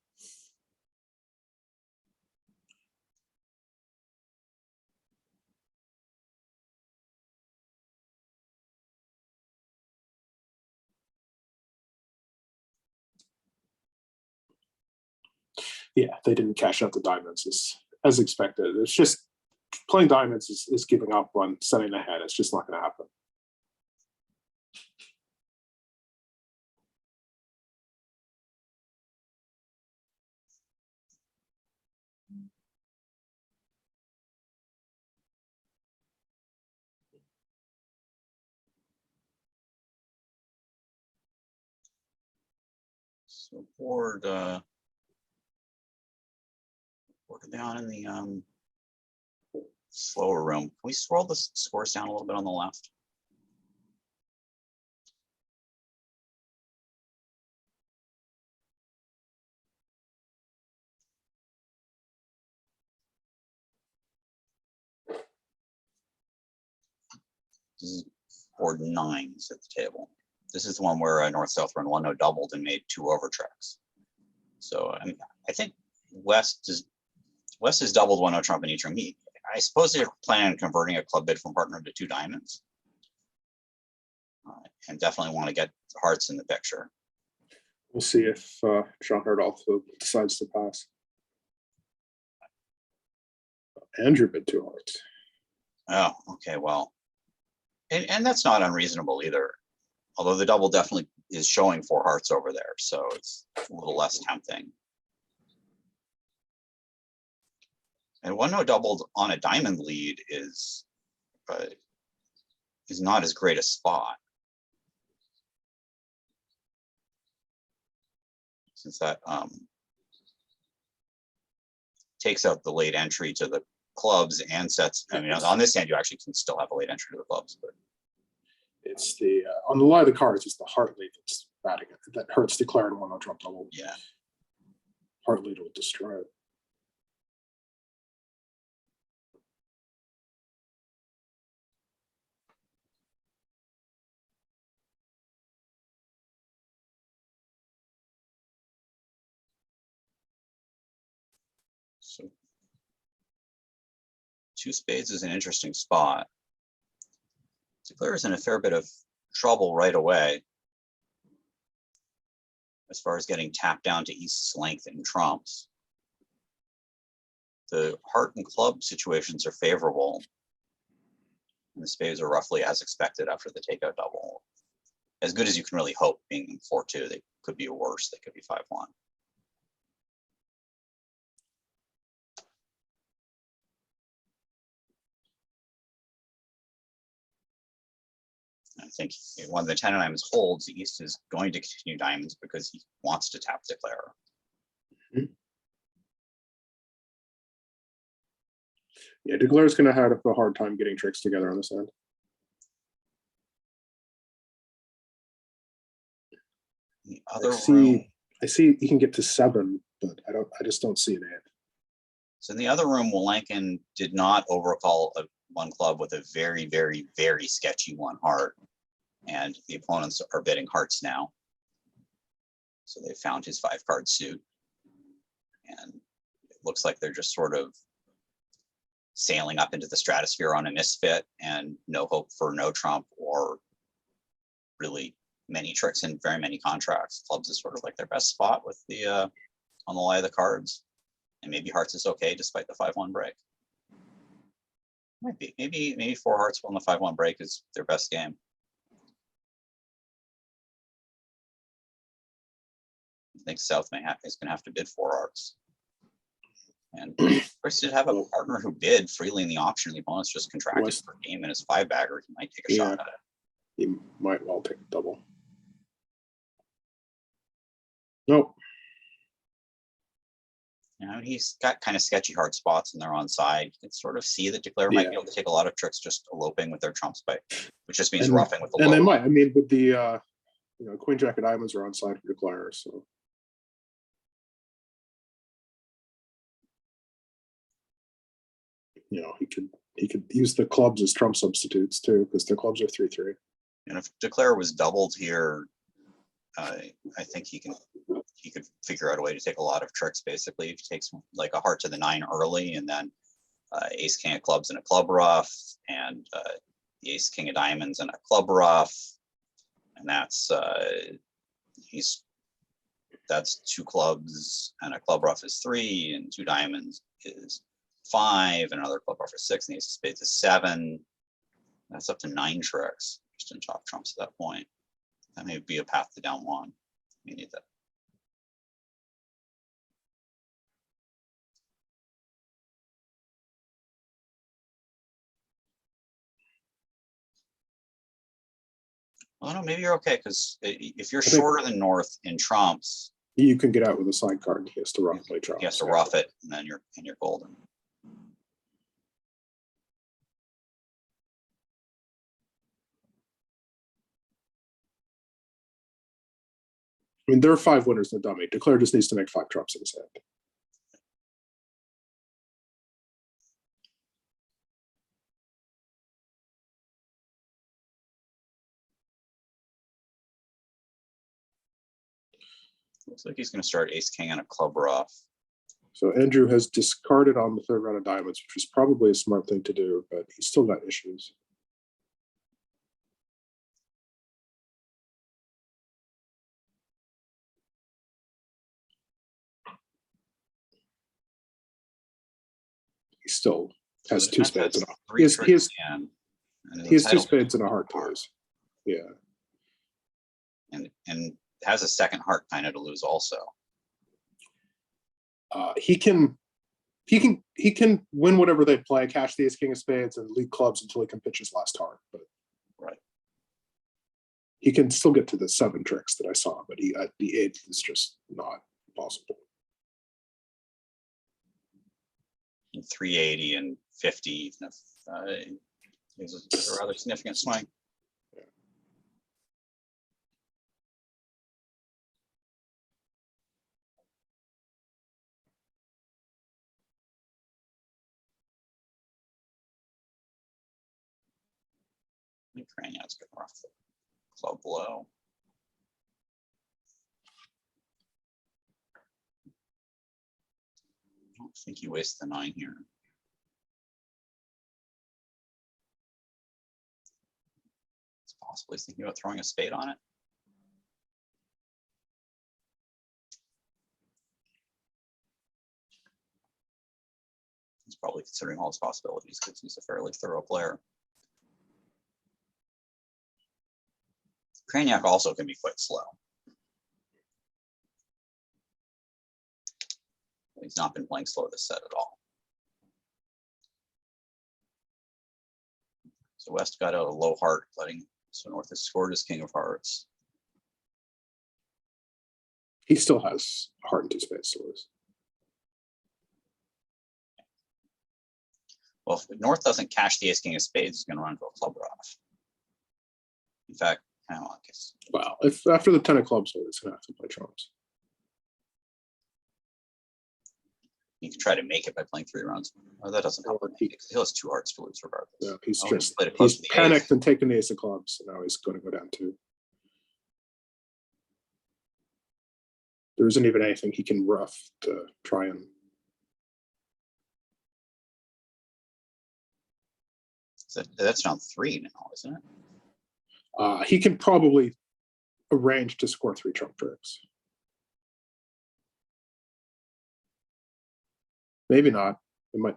Yeah, they didn't cash out the diamonds as expected. It's just playing diamonds is giving up on setting ahead. It's just not going to happen. So board down in the slower room. Can we scroll the scores down a little bit on the left? This is board 9s at the table. This is the one where North-South run 1-0 doubled and made 2 over tricks. So I think West has doubled 1-0 trump in each room. I suppose they're planning on converting a club bid from partner to 2 diamonds. And definitely want to get hearts in the picture. We'll see if Jean Herdolf decides to pass. Andrew bid 2 hearts. Oh, okay, well. And that's not unreasonable either. Although the double definitely is showing 4 hearts over there, so it's a little less tempting. And 1-0 doubled on a diamond lead is not as great a spot. Since that takes out the late entry to the clubs and sets. I mean, on this hand, you actually can still have a late entry to the clubs, but it's the on the lie of the cards, it's the heart lead that's batting it. That hurts declaring 1-0 trump double. Yeah, heart lead will destroy it. Two spades is an interesting spot. Declare's in a fair bit of trouble right away as far as getting tapped down to East's length in trumps. The heart and club situations are favorable, and the spades are roughly as expected after the takeout double. As good as you can really hope, being 4-2. They could be worse. They could be 5-1. I think when the 10 of diamonds holds, the East is going to continue diamonds because he wants to tap declare. Yeah, declare's going to have a hard time getting tricks together on this end. The other room, I see he can get to 7, but I just don't see an 8. So in the other room, Wolankin did not overcall a 1 club with a very, very, very sketchy 1 heart. And the opponents are betting hearts now. So they found his 5-card suit. And it looks like they're just sort of sailing up into the stratosphere on a misfit and no hope for no trump or really many tricks and very many contracts. Clubs is sort of like their best spot with the on the lie of the cards. And maybe hearts is okay despite the 5-1 break. Might be. Maybe 4 hearts on the 5-1 break is their best game. I think South is going to have to bid 4 hearts. And Chris did have a partner who bid freely in the option. The opponent's just contracted for a game in his 5-bagger. He might take a shot at it. He might well take a double. Nope. You know, he's got kind of sketchy hard spots and they're on side. You can sort of see that declare might be able to take a lot of tricks just eloping with their trumps, which just means roughing with the low. And they might. I mean, with the Queen Jack of diamonds are on side for declare, so. He could use the clubs as trump substitutes too, because their clubs are 3-3. And if declare was doubled here, I think he could figure out a way to take a lot of tricks. Basically, if he takes like a heart to the 9 early, and then ace king of clubs and a club rough, and the ace king of diamonds and a club rough, and that's 2 clubs and a club rough is 3, and 2 diamonds is 5, and another club rough is 6, and the ace of spades is 7. That's up to 9 tricks just in top trumps at that point. That may be a path to down 1. We need that. Well, no, maybe you're okay, because if you're shorter than North in trumps, you can get out with a side card. He has to rough play trumps. He has to rough it, and then you're golden. I mean, there are 5 winners in the dummy. Declare just needs to make 5 trumps in his hand. Looks like he's going to start ace king and a club rough. So Andrew has discarded on the 3rd round of diamonds, which is probably a smart thing to do, but he's still got issues. He still has 2 spades and he has 2 spades and a heart to lose. Yeah. And has a 2nd heart kind of to lose also. He can win whatever they play, cash the ace king of spades and lead clubs until he can pitch his last heart. But right, he can still get to the 7 tricks that I saw, but the 8th is just not possible. And 380 and 50 is a rather significant swing. I think Grainger's going to rough the club low. I don't think he wastes the 9 here. Possibly thinking about throwing a spade on it. He's probably considering all his possibilities because he's a fairly thorough player. Grainger also can be quite slow. He's not been playing slow this set at all. So West got out a low heart, so North has scored his king of hearts. He still has heart into space to lose. Well, if North doesn't cash the ace king of spades, he's going to run to a club rush. In fact, I guess. Well, if after the 10 of clubs, he's going to have to play trumps. You can try to make it by playing 3 rounds. Oh, that doesn't help. He has 2 hearts to lose regardless. Yeah, he's he's panicked and taken the ace of clubs, so now he's going to go down 2. There isn't even anything he can rough to try and. So that's round 3 now, isn't it? He can probably arrange to score 3 trump tricks. Maybe not. It might.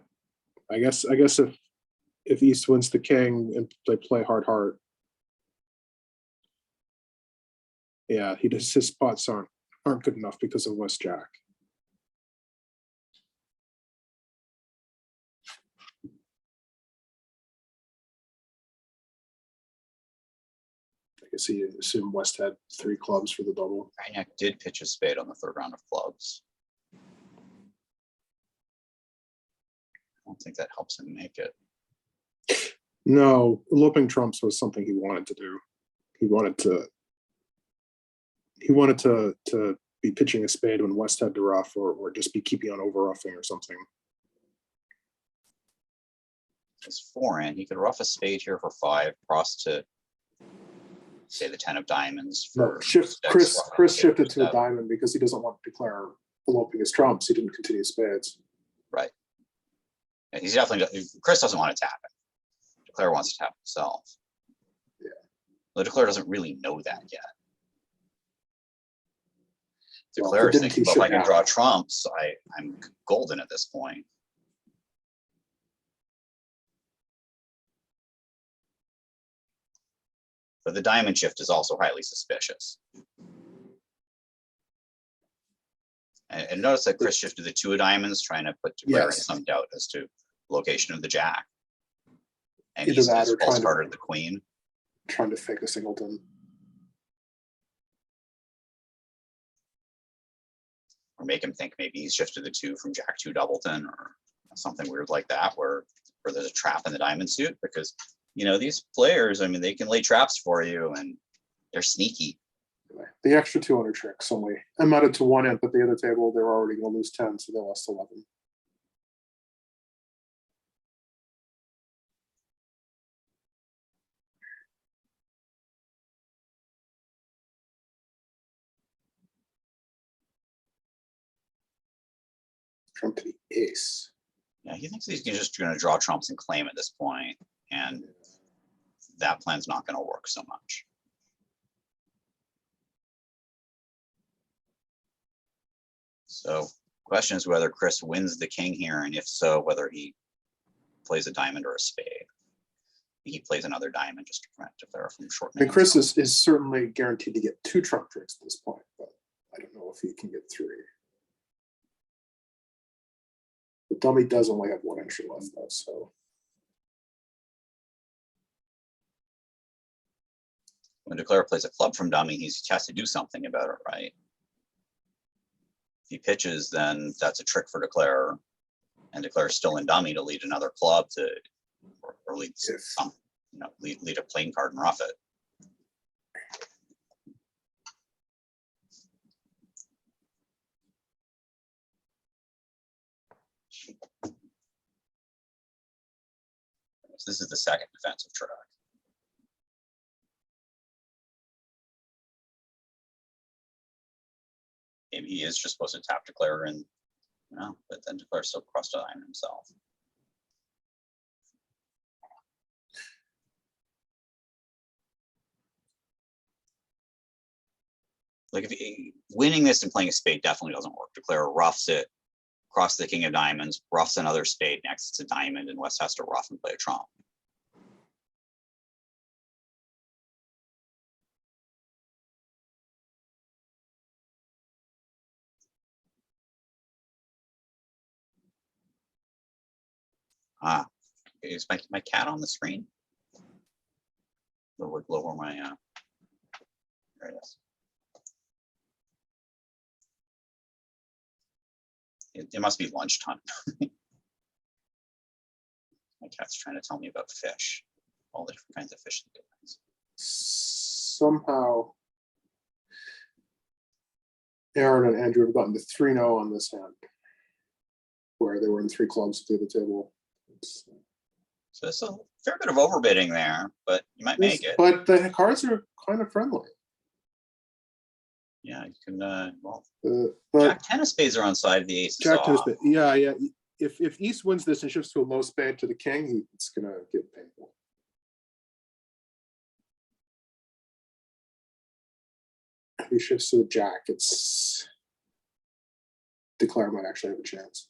I guess if East wins the king and they play hard heart, yeah, his spots aren't good enough because of West Jack. I guess he assumed West had 3 clubs for the double. Grainger did pitch a spade on the 3rd round of clubs. I don't think that helps him make it. No, eloping trumps was something he wanted to do. He wanted to be pitching a spade when West had to rough, or just be keeping on over roughing or something. His forehand, he could rough a spade here for 5, cross to say the 10 of diamonds. For Chris shifted to a diamond because he doesn't want to declare eloping his trumps. He didn't continue spades. Right. Yeah, he's definitely. Chris doesn't want to tap it. Declare wants to tap himself. Yeah. The declare doesn't really know that yet. Well, Declare is thinking, well, if I can draw trumps, I'm golden at this point. But the diamond shift is also highly suspicious. And notice that Chris shifted the 2 of diamonds, trying to put Declare in some doubt as to location of the jack. And he's false-carded the queen. Trying to fake a singleton. Or make him think maybe he's shifted the 2 from Jack 2 doubleton or something weird like that, where there's a trap in the diamond suit. Because, these players, I mean, they can lay traps for you and they're sneaky. The extra 200 tricks only amounted to 1 imp at the other table. They were already going to lose 10, so they lost 11. Trump to the ace. Yeah, he thinks he's just going to draw trumps and claim at this point, and that plan's not going to work so much. So, question is whether Chris wins the king here, and if so, whether he plays a diamond or a spade. He plays another diamond just to prevent Declare from shortening. And Chris is certainly guaranteed to get 2 trump tricks at this point, but I don't know if he can get 3. The dummy does only have 1 entry left, though, so. When Declare plays a club from dummy, he has to do something about it, right? If he pitches, then that's a trick for Declare, and Declare is still in dummy to lead another club to, or lead some, lead a plain card and rough it. This is the second defensive track. Maybe he is just supposed to tap Declare and, but then Declare still crossed a diamond himself. like winning this and playing a spade definitely doesn't work. Declare roughs it, cross the king of diamonds, roughs another spade, next it's a diamond, and West has to rough and play a trump. Ah, is my cat on the screen? Lower my, there it is. It must be lunchtime. My cat's trying to tell me about fish, all the different kinds of fish that do things. Somehow, Aaron and Andrew have gotten to 3-0 on this hand, where they were in 3 clubs at the other table. So it's a fair bit of overbidding there, but you might make it. But the cards are kind of friendly. Yeah, you can, well, but Jack 10 of spades are on side of the aces Jack 10 of off. spades. Yeah, yeah. If East wins this and shifts to a low spade to the king, it's gonna get painful. If he shifts to a jack, it's Declare might actually have a chance.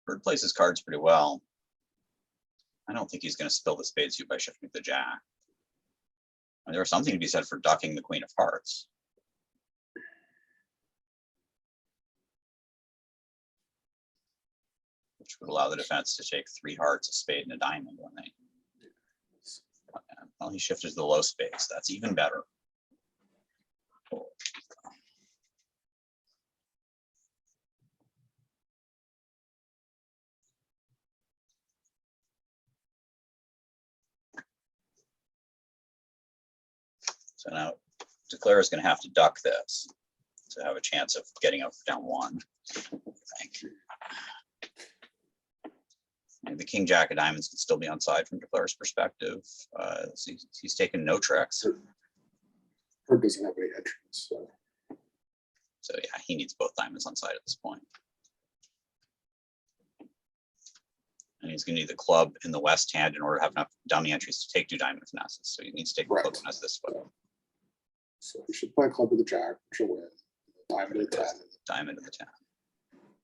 Bird plays his cards pretty well. I don't think he's going to spill the spade suit by shifting to the jack. And there's something to be said for ducking the queen of hearts. Which would allow the defense to take 3 hearts, a spade, and a diamond when they. Well, he shifted to the low spades. That's even better. So now Declare is going to have to duck this to have a chance of getting up down 1. Thank you. And the king jack of diamonds can still be on side from Declare's perspective. So he's taken no tricks. Herb doesn't have any entries. So yeah, he needs both diamonds on side at this point. And he's going to need the club in the west hand in order to have enough dummy entries to take 2 diamond finesses. So he needs to take the club finesse this way. So he should play club with the jack, which will win. Diamond to the 10. Diamond to the 10.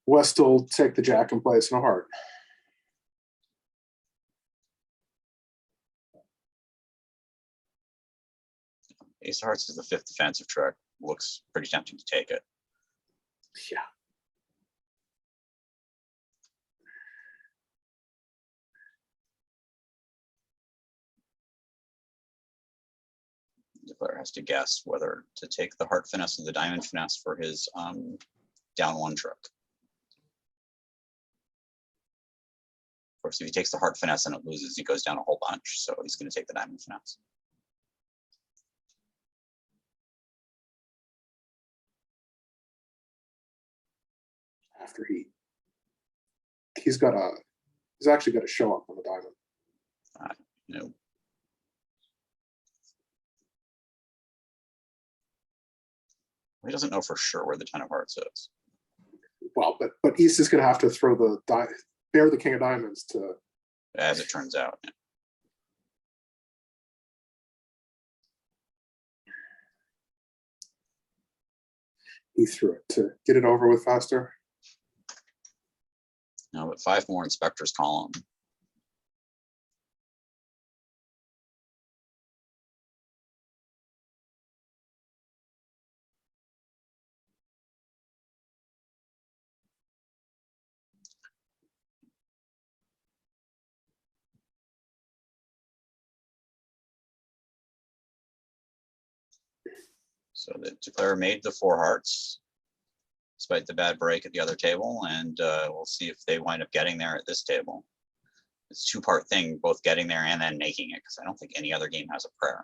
West will take the jack and place in a heart. Ace of hearts is the 5th defensive trick. Looks pretty tempting to take it. Yeah. Declare has to guess whether to take the heart finesse or the diamond finesse for his down 1 trick. Of course, if he takes the heart finesse and it loses, he goes down a whole bunch. So he's going to take the diamond finesse. After he's actually got to show up on the diamond. No. He doesn't know for sure where the 10 of hearts is. Well, but East is going to have to throw bear the king of diamonds to. As it turns out. Yeah. He threw it to get it over with faster. No, but 5 more inspectors column. So the Declare made the 4 hearts, despite the bad break at the other table, and we'll see if they wind up getting there at this table. It's a 2-part thing, both getting there and then making it, because I don't think any other game has a prayer.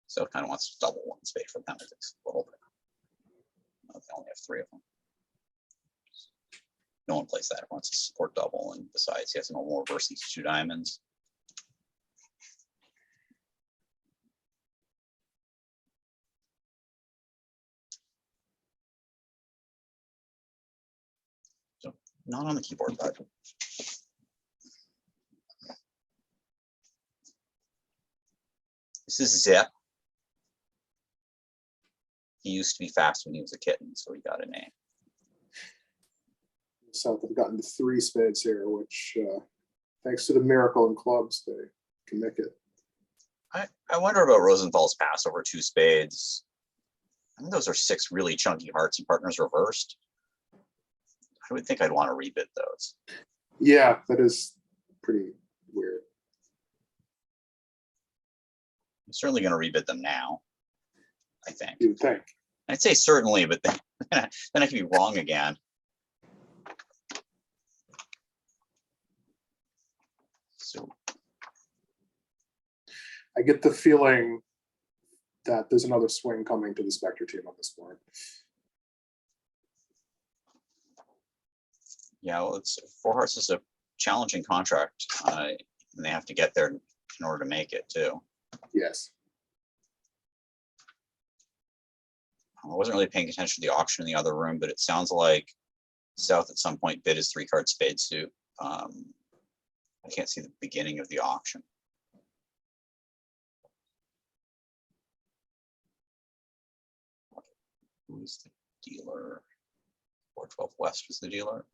So it kind of wants to double 1 spade for penalties a little bit. They only have 3 of them. No one plays that. It wants to support double, and besides, he has no more versus 2 diamonds. Not on the keyboard, bud. This is Zip. He used to be fast when he was a kitten, so he got a name. South have gotten to 3 spades here, which thanks to the miracle in clubs, they can make it. I wonder about Rosenthal's pass over 2 spades. I think those are 6 really chunky hearts and partners reversed. I would think I'd want to rebid those. Yeah, that is pretty weird. I'm certainly going to rebid them now, I think. You would think. I'd say certainly, but then I could be wrong again. So I get the feeling that there's another swing coming to the Spectre team on this board. yeah, well, it's 4 hearts is a challenging contract, and they have to get there in order to make it too. Yes. I wasn't really paying attention to the auction in the other room, but it sounds like South at some point bid his 3-card spade suit. I can't see the beginning of the auction. Who's the dealer? 412 West was the dealer.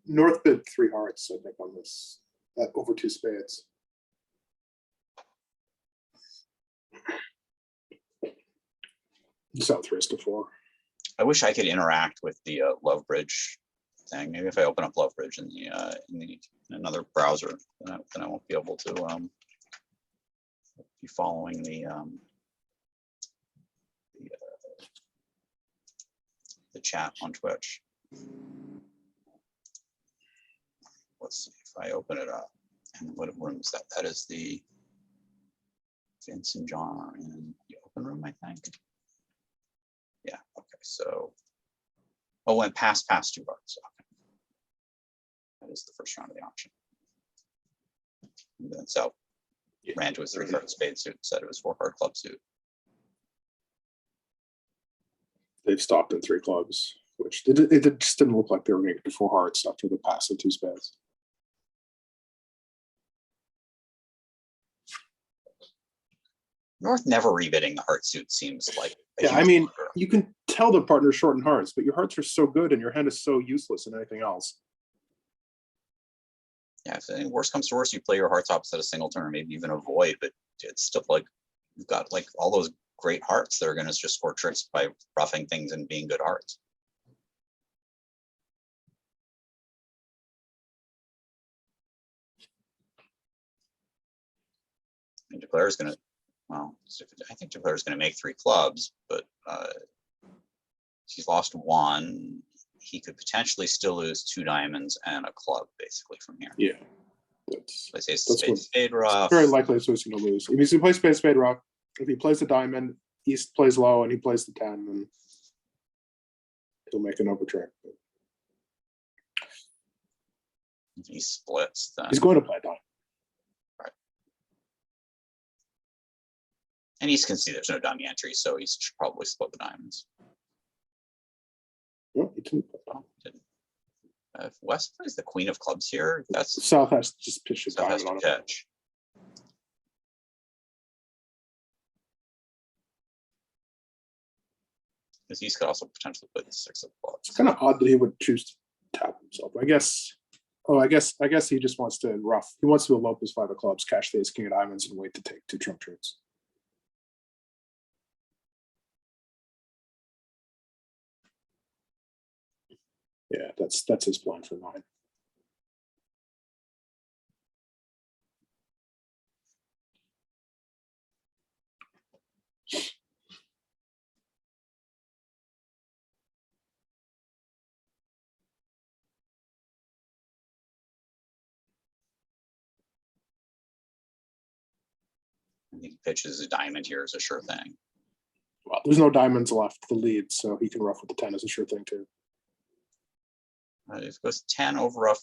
North bid 3 hearts, I think, on this, at over 2 spades. South raised to 4. I wish I could interact with the Love Bridge thing. Maybe if I open up Love Bridge in another browser, then I won't be able to be following the chat on Twitch. Let's see if I open it up. And what room is that? That is the Vince and John are in the open room, I think. Yeah, okay, so, oh, went past 2 hearts. Okay. That is the first round of the auction. And then South ran to his 3-card spade suit, said it was 4-card club suit. They've stopped at 3 clubs, which it just didn't look like they were going to get to 4 hearts after the pass of 2 spades. North never rebidding the heart suit seems like yeah, I mean, you can tell the partner's short in hearts, but your hearts are so good and your hand is so useless in anything else. Yeah, if worst comes to worst, you play your hearts opposite a singleton or maybe even a void, but it's still like you've got like all those great hearts that are going to just score tricks by roughing things and being good hearts. And Declare is going to, well, I think Declare is going to make 3 clubs, but he's lost 1. He could potentially still lose 2 diamonds and a club basically from here. Yeah. Let's say spade rough. Very likely it's who's going to lose. If he's going to play spade rough, if he plays the diamond, East plays low and he plays the 10, then he'll make an overtrick. If he splits, then he's going to play a diamond. Right. And East can see there's no dummy entry, so he's probably split the diamonds. No, he didn't. Oh, didn't. If West plays the queen of clubs here, that's South has to just pitch his South has diamond to on it. pitch. Because East could also potentially play the 6 of clubs. It's kind of odd that he would choose to tap himself. I guess. Oh, I guess he just wants to rough. He wants to elope his 5 of clubs, cash the ace king of diamonds, and wait to take 2 trump tricks. Yeah, that's his plan for 9. I think he pitches a diamond here as a sure thing. Well, there's no diamonds left to lead, so he can rough with the 10 as a sure thing too. If it goes 10 over rough.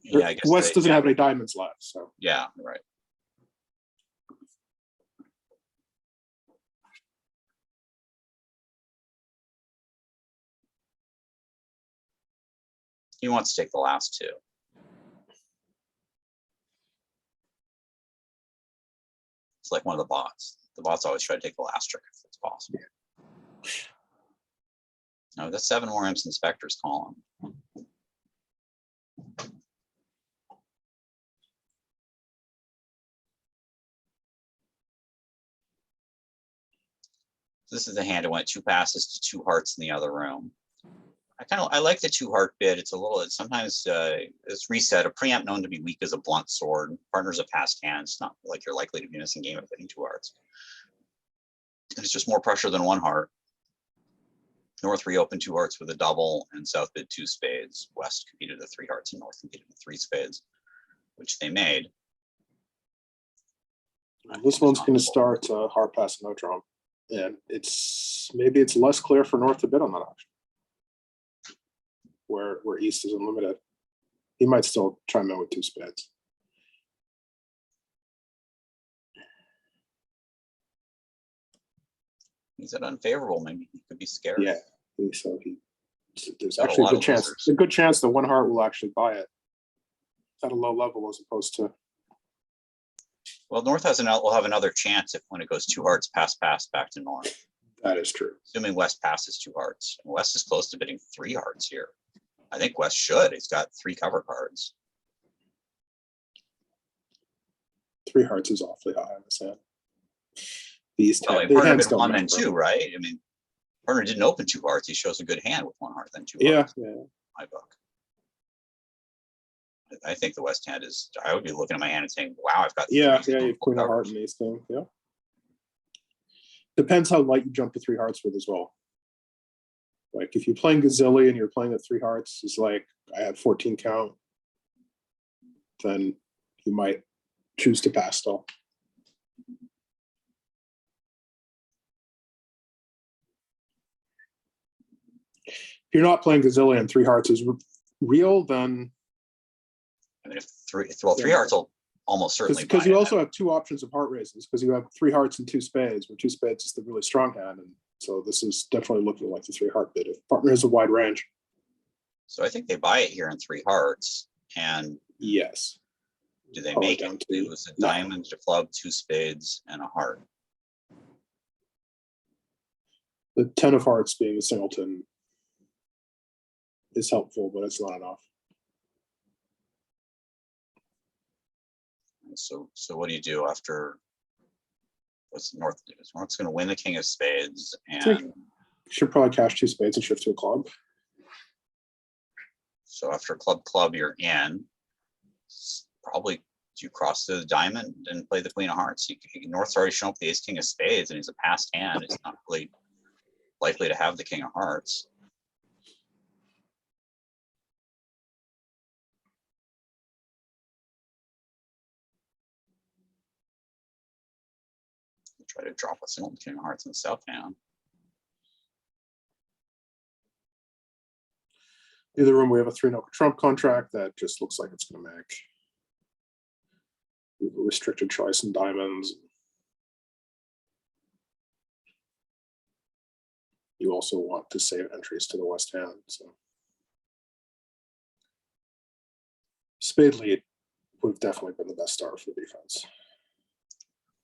Yeah, I guess West doesn't have any diamonds left, so yeah, right. He wants to take the last two. It's like one of the bots. The bots always try to take the last trick if it's possible. No, that's 7 more imps inspectors column. This is the hand. I went 2 passes to 2 hearts in the other room. I like the 2 heart bid. It's a little, it's sometimes it's reset. A preamp known to be weak as a blunt sword. Partner's a passed hand. It's not like you're likely to be missing game of hitting 2 hearts. And it's just more pressure than 1 heart. North reopened 2 hearts with a double, and South bid 2 spades. West competed at 3 hearts, and North competed at 3 spades, which they made. This one's going to start hard pass no trump, and maybe it's less clear for North to bid on that option, where East is unlimited. He might still chime in with 2 spades. He's at unfavorable. Maybe he could be scared. Yeah, so there's actually a good chance that 1 heart will actually buy it at a low level as opposed to. Well, North will have another chance if when it goes 2 hearts, pass back to North. That is true. Assuming West passes 2 hearts, and West is close to bidding 3 hearts here. I think West should. He's got 3 cover cards. 3 hearts is awfully high on this hand. These partner bid 1 and 2, right? I mean, partner didn't open 2 hearts. He shows a good hand with 1 heart, then 2 hearts. Yeah. My book. I think the West hand is. I would be looking at my hand and saying, "Wow, I've got." You have queen of heart in these things. Yeah. Depends how light you jump to 3 hearts with as well. Like if you're playing Gazilli and you're playing at 3 hearts, it's like I had 14 count. Then you might choose to pass still. If you're not playing Gazilli and 3 hearts is real, then I mean, if 3 hearts will almost certainly because you also have 2 options of heart raises because you have 3 hearts and 2 spades, where 2 spades is the really strong hand, and so this is definitely looking like the 3 heart bid. If partner has a wide range, so I think they buy it here in 3 hearts, and yes, do they make it? It was a diamond, a club, 2 spades, and a heart. The 10 of hearts being a singleton is helpful, but it's not enough. So what do you do after? What's North do? North's going to win the king of spades, and you should probably cash 2 spades and shift to a club. So after club, you're in. Probably you cross to the diamond and play the queen of hearts. North's already shown up the ace king of spades, and he's a passed hand. He's not really likely to have the king of hearts. Try to drop a single king of hearts in the south hand. In the room, we have a 3-no trump contract that just looks like it's going to make. We have a restricted choice in diamonds. You also want to save entries to the west hand. So spade lead would have definitely been the best start for the defense.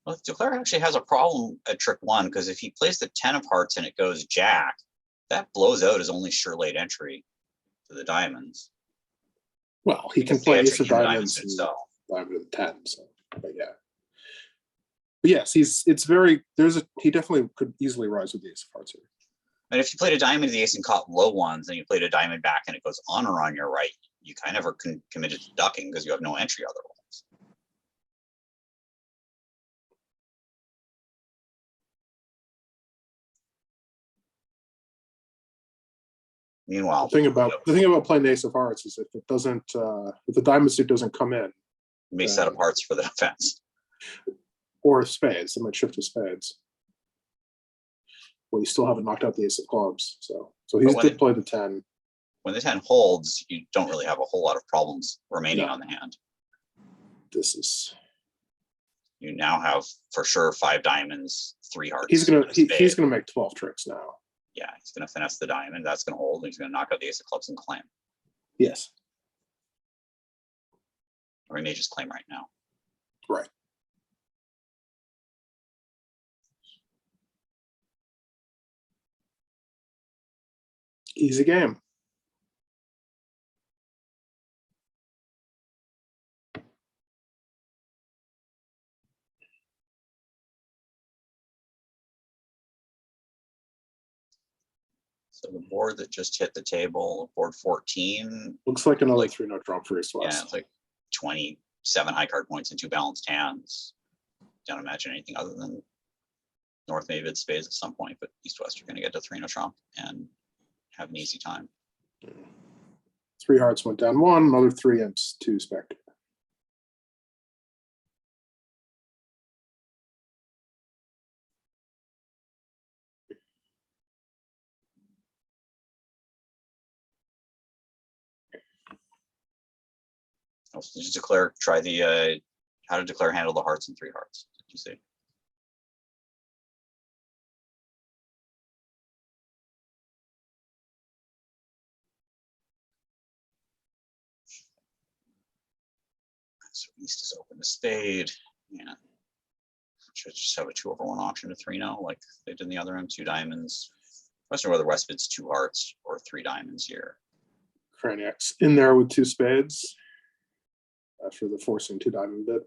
Well, Duclair actually has a problem at trick 1 because if he plays the 10 of hearts and it goes jack, that blows out his only sure late entry to the diamonds. Well, he can play ace of diamonds and diamond of the 10. So, but yeah. But yes, he definitely could easily rise with the ace of hearts here. And if you played a diamond to the ace and caught low ones, and you played a diamond back and it goes on or on your right, you kind of are committed to ducking because you have no entry otherwise. Meanwhile, the thing about playing the ace of hearts is if the diamond suit doesn't come in, you may set up hearts for the defense, or spades. They might shift to spades. Well, you still haven't knocked out the ace of clubs, so he did play the 10. When the 10 holds, you don't really have a whole lot of problems remaining on the hand. You now have for sure 5 diamonds, 3 hearts. He's gonna make 12 tricks now. Yeah, he's going to finesse the diamond. That's going to hold. He's going to knock out the ace of clubs and claim. Yes. Or he may just claim right now. Right. Easy game. So the board that just hit the table, board 14, Looks like another like 3-note trump for East West. yeah, it's like 27 high card points and 2 balanced hands. Don't imagine anything other than North may vid spades at some point, but East West are going to get to 3-note trump and have an easy time. 3 hearts went down 1, another 3 imps, 2 spectre. Also, just declare, try the how to declare handle the hearts and 3 hearts. Did you see? So East is open to spade. Yeah. Should just have a 2/1 option to 3-0 like they did in the other end. 2 diamonds. Question whether West bids 2 hearts or 3 diamonds here. Craniac's in there with 2 spades after the forcing 2 diamond bid.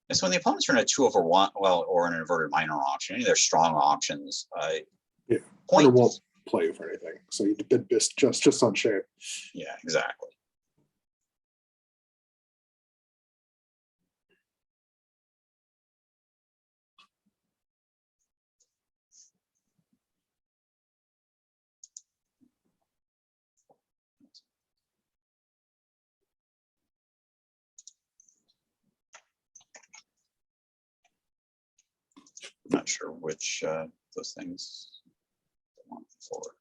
And so when the opponents are in a 2/1, well, or an inverted minor auction, any of their strong options, Yeah, point Hunter won't play you for anything, so you bid just on shape. Yeah, exactly. Not sure which those things I want forward.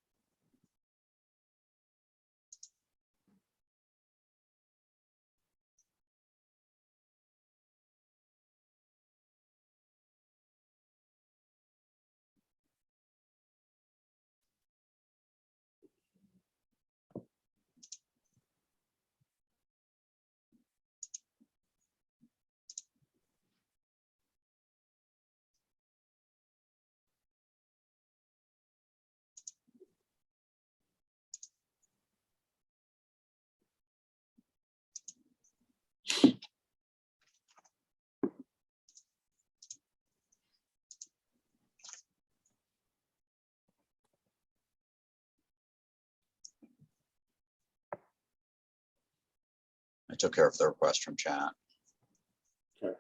I took care of the request from chat. Okay.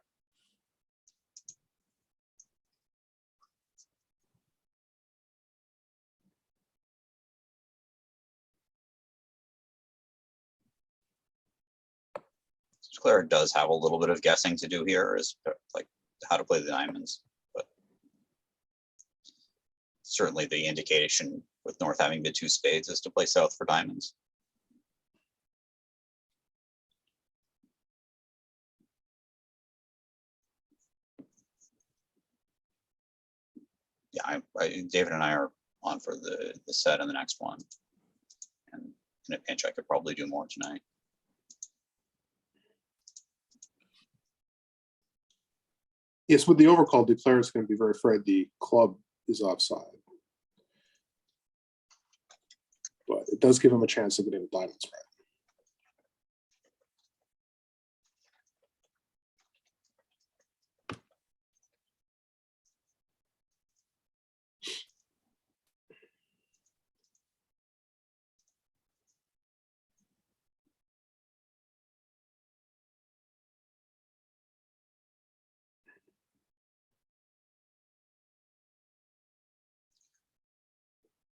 Claire does have a little bit of guessing to do here, is like how to play the diamonds, but certainly the indication with North having bid 2 spades is to play south for diamonds. Yeah, David and I are on for the set and the next one, and in a pinch I could probably do more tonight. Yes, with the overcall, declare is going to be very afraid the club is offside. But it does give him a chance of getting the diamonds right.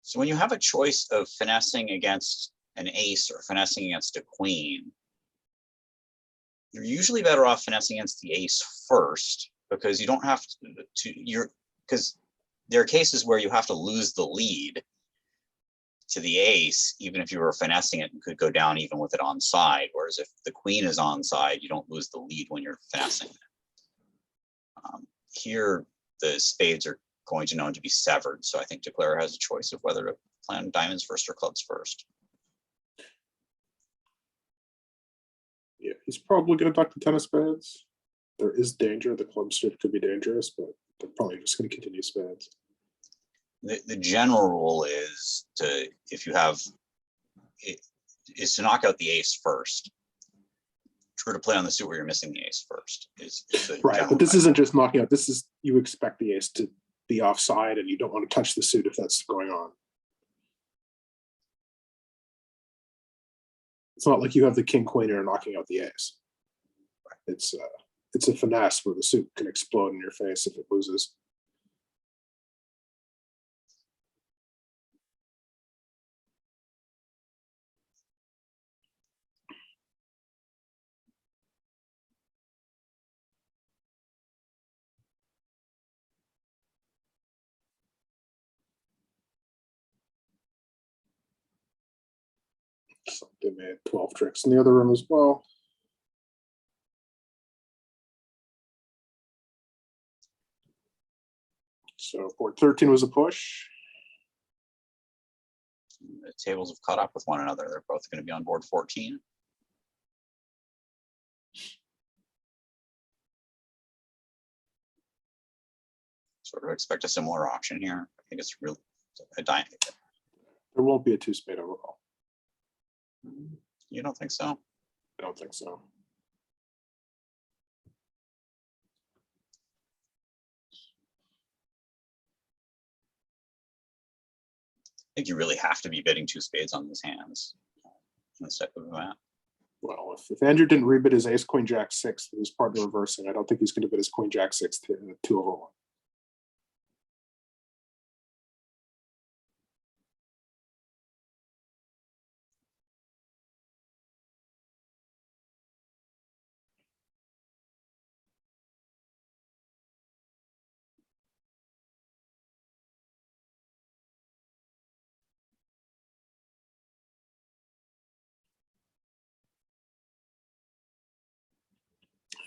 So when you have a choice of finessing against an ace or finessing against a queen, you're usually better off finessing against the ace first, because you don't have because there are cases where you have to lose the lead to the ace, even if you were finessing it and could go down even with it on side. Whereas if the queen is on side, you don't lose the lead when you're finessing it. Here, the spades are going to known to be severed. So I think declare has a choice of whether to plan diamonds first or clubs first. He's probably going to duck the 10 of spades. There is danger. The club suit could be dangerous, but they're probably just going to continue spades. The general rule is to, if you have, is to knock out the ace first. True to play on the suit where you're missing the ace first. Is right, but this isn't just knocking out. This is, you expect the ace to be offside, and you don't want to touch the suit if that's going on. It's not like you have the king queen and you're knocking out the ace. It's a finesse where the suit can explode in your face if it loses. So they made 12 tricks in the other room as well. So board 13 was a push. The tables have caught up with one another. They're both going to be on board 14. Sort of expect a similar auction here. I think it's really a dynamic. There won't be a 2-spade overall. You don't think so? I don't think so. I think you really have to be bidding 2 spades on these hands in this type of event. Well, if Andrew didn't rebid his ace queen jack 6 with his partner reversing, I don't think he's going to bid his queen jack 6 to 2/1.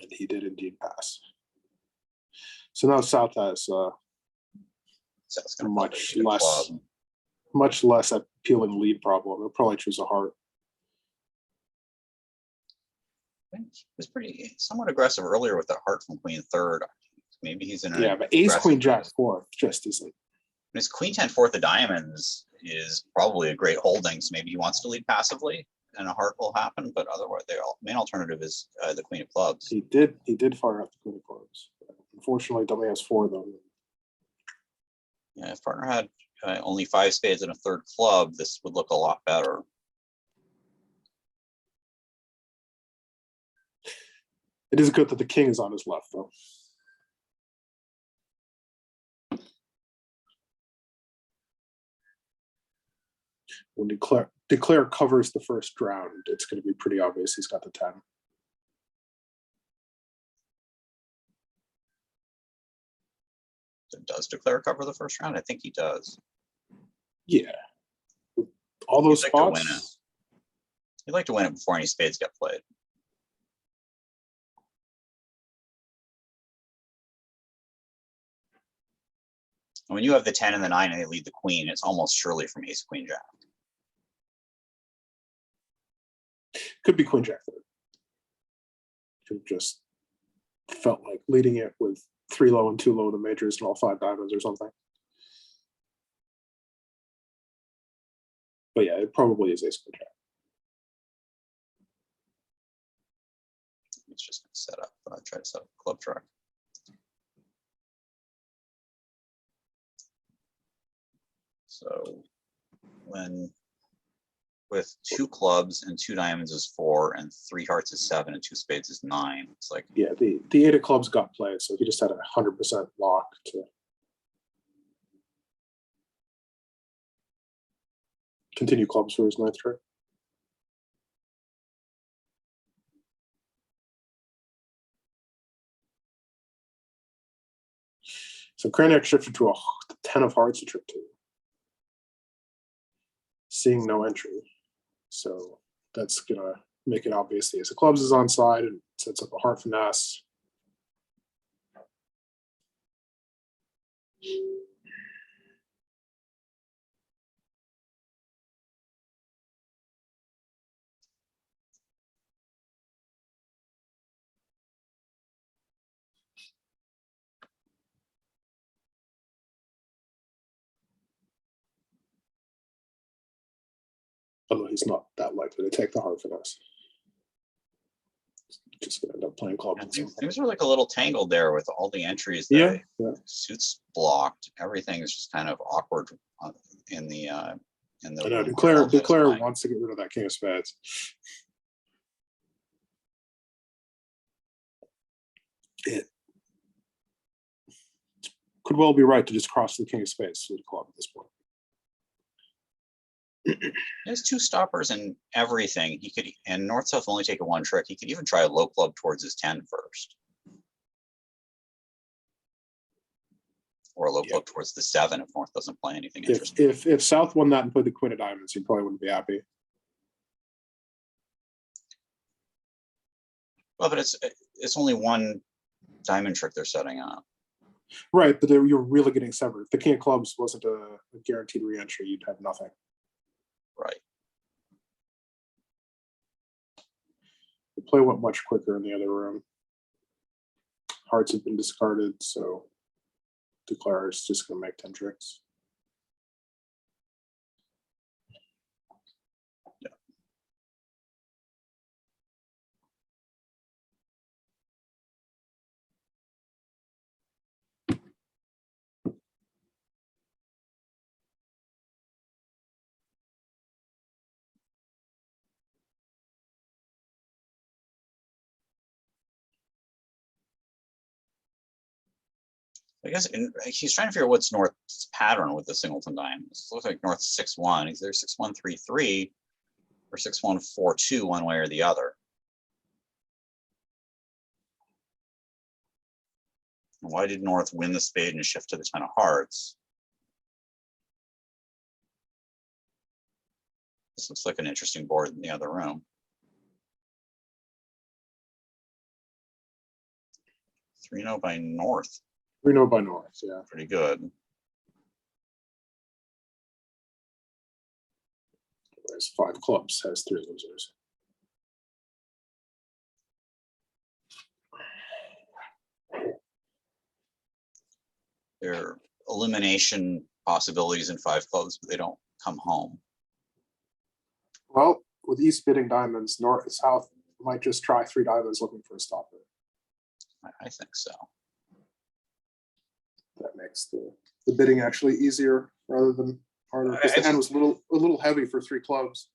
And he did indeed pass. So now South has So it's going to much less appealing lead problem. He'll probably choose a heart. I think he was pretty somewhat aggressive earlier with the heart from queen third. Maybe he's in but ace queen jack 4 just isn't. His queen 10 fourth of diamonds is probably a great holding. So maybe he wants to lead passively and a heart will happen, but otherwise the main alternative is the queen of clubs. He did fire out the queen of clubs. Unfortunately, dummy has 4 though. Yeah, if partner had only 5 spades and a third club, this would look a lot better. It is good that the king is on his left though. When declare covers the first round, it's going to be pretty obvious he's got the 10. So does declare cover the first round? I think he does. Yeah. All those spots. He'd like to win it before any spades get played. And when you have the 10 and the 9 and they lead the queen, it's almost surely from ace queen jack. Could be queen jack 3rd. Could just felt like leading it with 3 low and 2 low in the majors and all 5 diamonds or something. But yeah, it probably is ace queen jack. It's just going to set up, try to set up a club track. So when with 2 clubs and 2 diamonds is 4 and 3 hearts is 7 and 2 spades is 9, it's like, yeah, the 8 of clubs got played, so he just had a 100% lock to continue clubs for his 9th trick. So Grainger shifted to a 10 of hearts in trick 2. Seeing no entry. So that's going to make it obvious the ace of clubs is on side and sets up a heart finesse. Although he's not that likely to take the heart finesse. Just gonna end up playing clubs. Things are like a little tangled there with all the entries. Yeah, Suits blocked. Everything is just kind of awkward in the I know Duclair wants to get rid of that king of spades. It could well be right to just cross the king of spades to the club at this point. There's 2 stoppers and everything. He could, and north south only take a 1 trick. He could even try a low club towards his 10 first, or a low club towards the 7 if north doesn't play anything interesting. If south won that and played the queen of diamonds, he probably wouldn't be happy. Well, but it's only 1 diamond trick they're setting up. Right, but you're really getting severed. If the king of clubs wasn't a guaranteed re-entry, you'd have nothing. Right. The play went much quicker in the other room. Hearts have been discarded, so Duclair is just going to make 10 tricks. Yeah. I guess he's trying to figure out what's north's pattern with the singleton diamonds. It looks like north's 6-1. He's either 6-1-3-3 or 6-1-4-2, one way or the other. Why did north win the spade and shift to the 10 of hearts? This looks like an interesting board in the other room. 3-0 by north. 3-0 by north, yeah. Pretty good. Whereas 5 clubs has 3 losers. There are elimination possibilities in 5 clubs, but they don't come home. Well, with East bidding diamonds, north and south might just try 3 diamonds looking for a stopper. I think so. That makes the bidding actually easier rather than harder. Because the hand was a little heavy for 3 clubs.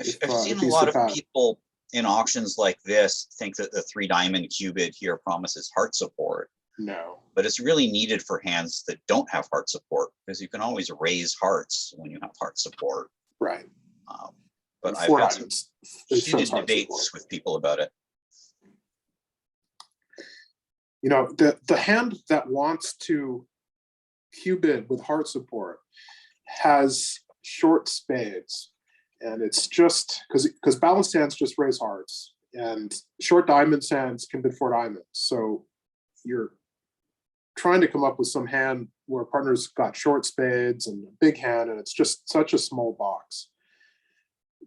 I've seen a lot of people in auctions like this think that the 3 diamond cubit here promises heart support. No. But it's really needed for hands that don't have heart support, because you can always raise hearts when you have heart support. Right. But I've had some heated debates with people about it. You know, the hand that wants to cubit with heart support has short spades, and it's just because balanced hands just raise hearts, and short diamond hands can bid 4 diamonds. So you're trying to come up with some hand where partners got short spades and a big hand, and it's just such a small box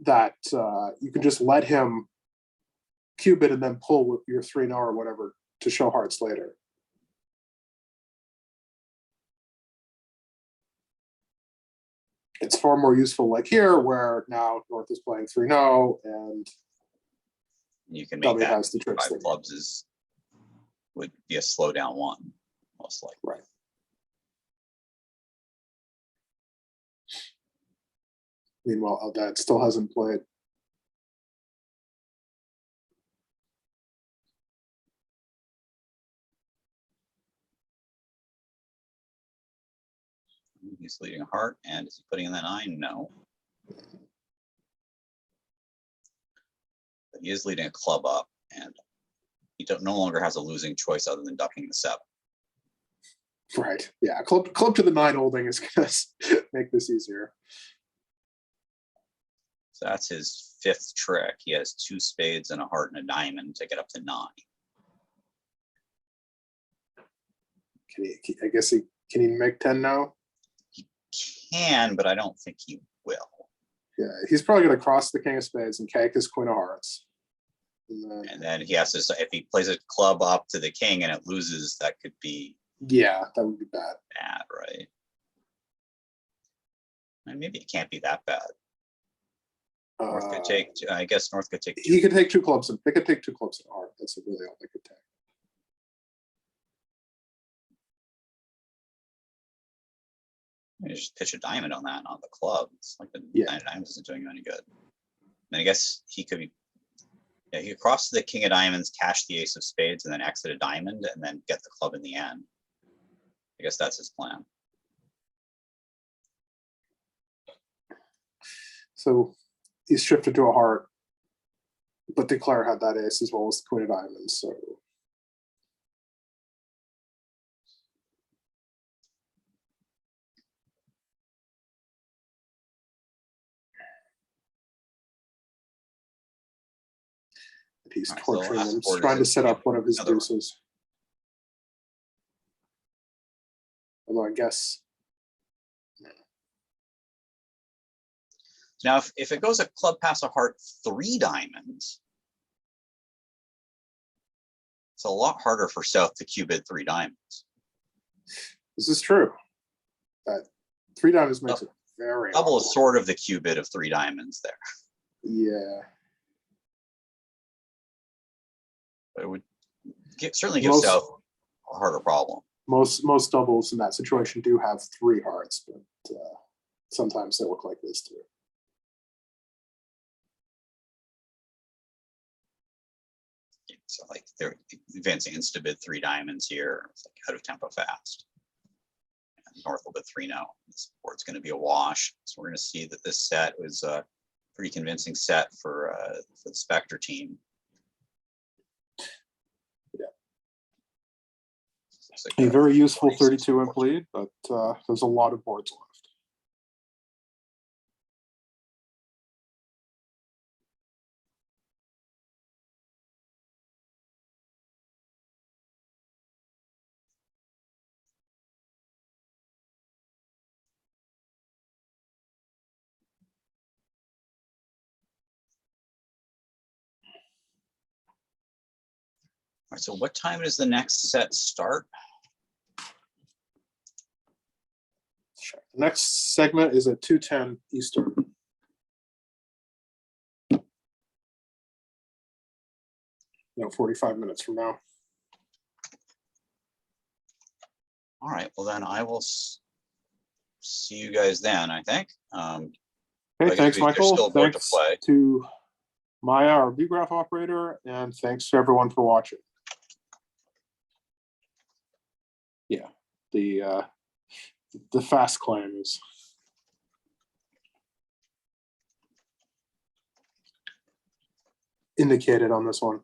that you can just let him cubit and then pull with your 3-0 or whatever to show hearts later. It's far more useful like here, where now north is playing 3-0 and you can make that has the tricks 5 clubs would be a slow down 1, most likely. Right. Meanwhile, Eldad still hasn't played. He's leading a heart, and is he putting in that 9? No. But he is leading a club up, and he no longer has a losing choice other than ducking the 7. Right. Yeah. Club to the 9 holding is going to make this easier. So that's his 5th trick. He has 2 spades and a heart and a diamond to get up to 9. Can he make 10 now? He can, but I don't think he will. Yeah, he's probably going to cross the king of spades and cake his queen of hearts. And then he has to, if he plays a club up to the king and it loses, that could be. Yeah, that would be bad. Bad, right? And maybe it can't be that bad. North could take, I guess North could take two. He could take two clubs. They could take two clubs in a heart. That's really all they could take. You just pitch a diamond on that, not the club. It's like the Yeah. nine of diamonds isn't doing you any good. And I guess he could be, yeah, he could cross the king of diamonds, cash the ace of spades, and then exit a diamond, and then get the club in the end. I guess that's his plan. So he's shifted to a heart, but Declare had that ace as well as the queen of diamonds. So he's All right, so torturing last him, board is trying to a- set up one of his another one. deuces. Although I guess Now, if it goes a club pass a heart 3 diamonds, it's a lot harder for South to cubit 3 diamonds. this is true. That 3 diamonds makes it very Double awkward. is sort of the cubit of 3 diamonds there. Yeah. But it would certainly give Most- South a harder problem. Most doubles in that situation do have 3 hearts, but sometimes they look like this too. So like they're advancing insta-bid 3 diamonds here. It's like out of tempo fast. And North will bid 3 no. This board's going to be a wash. So we're going to see that this set was a pretty convincing set for the Spectre team. Yeah. Looks like A a very useful 46 32 in board. bleed, but there's a lot of boards left. All right, so what time does the next set start? The next segment is at 2:10 Eastern. No, 45 minutes from now. All right, well then I will see you guys then, I think. Okay, guess thanks, there's Michael. still a board to Thanks play. to Maya, our V-graph operator, and thanks to everyone for watching. Yeah, the fast claim is indicated on this one.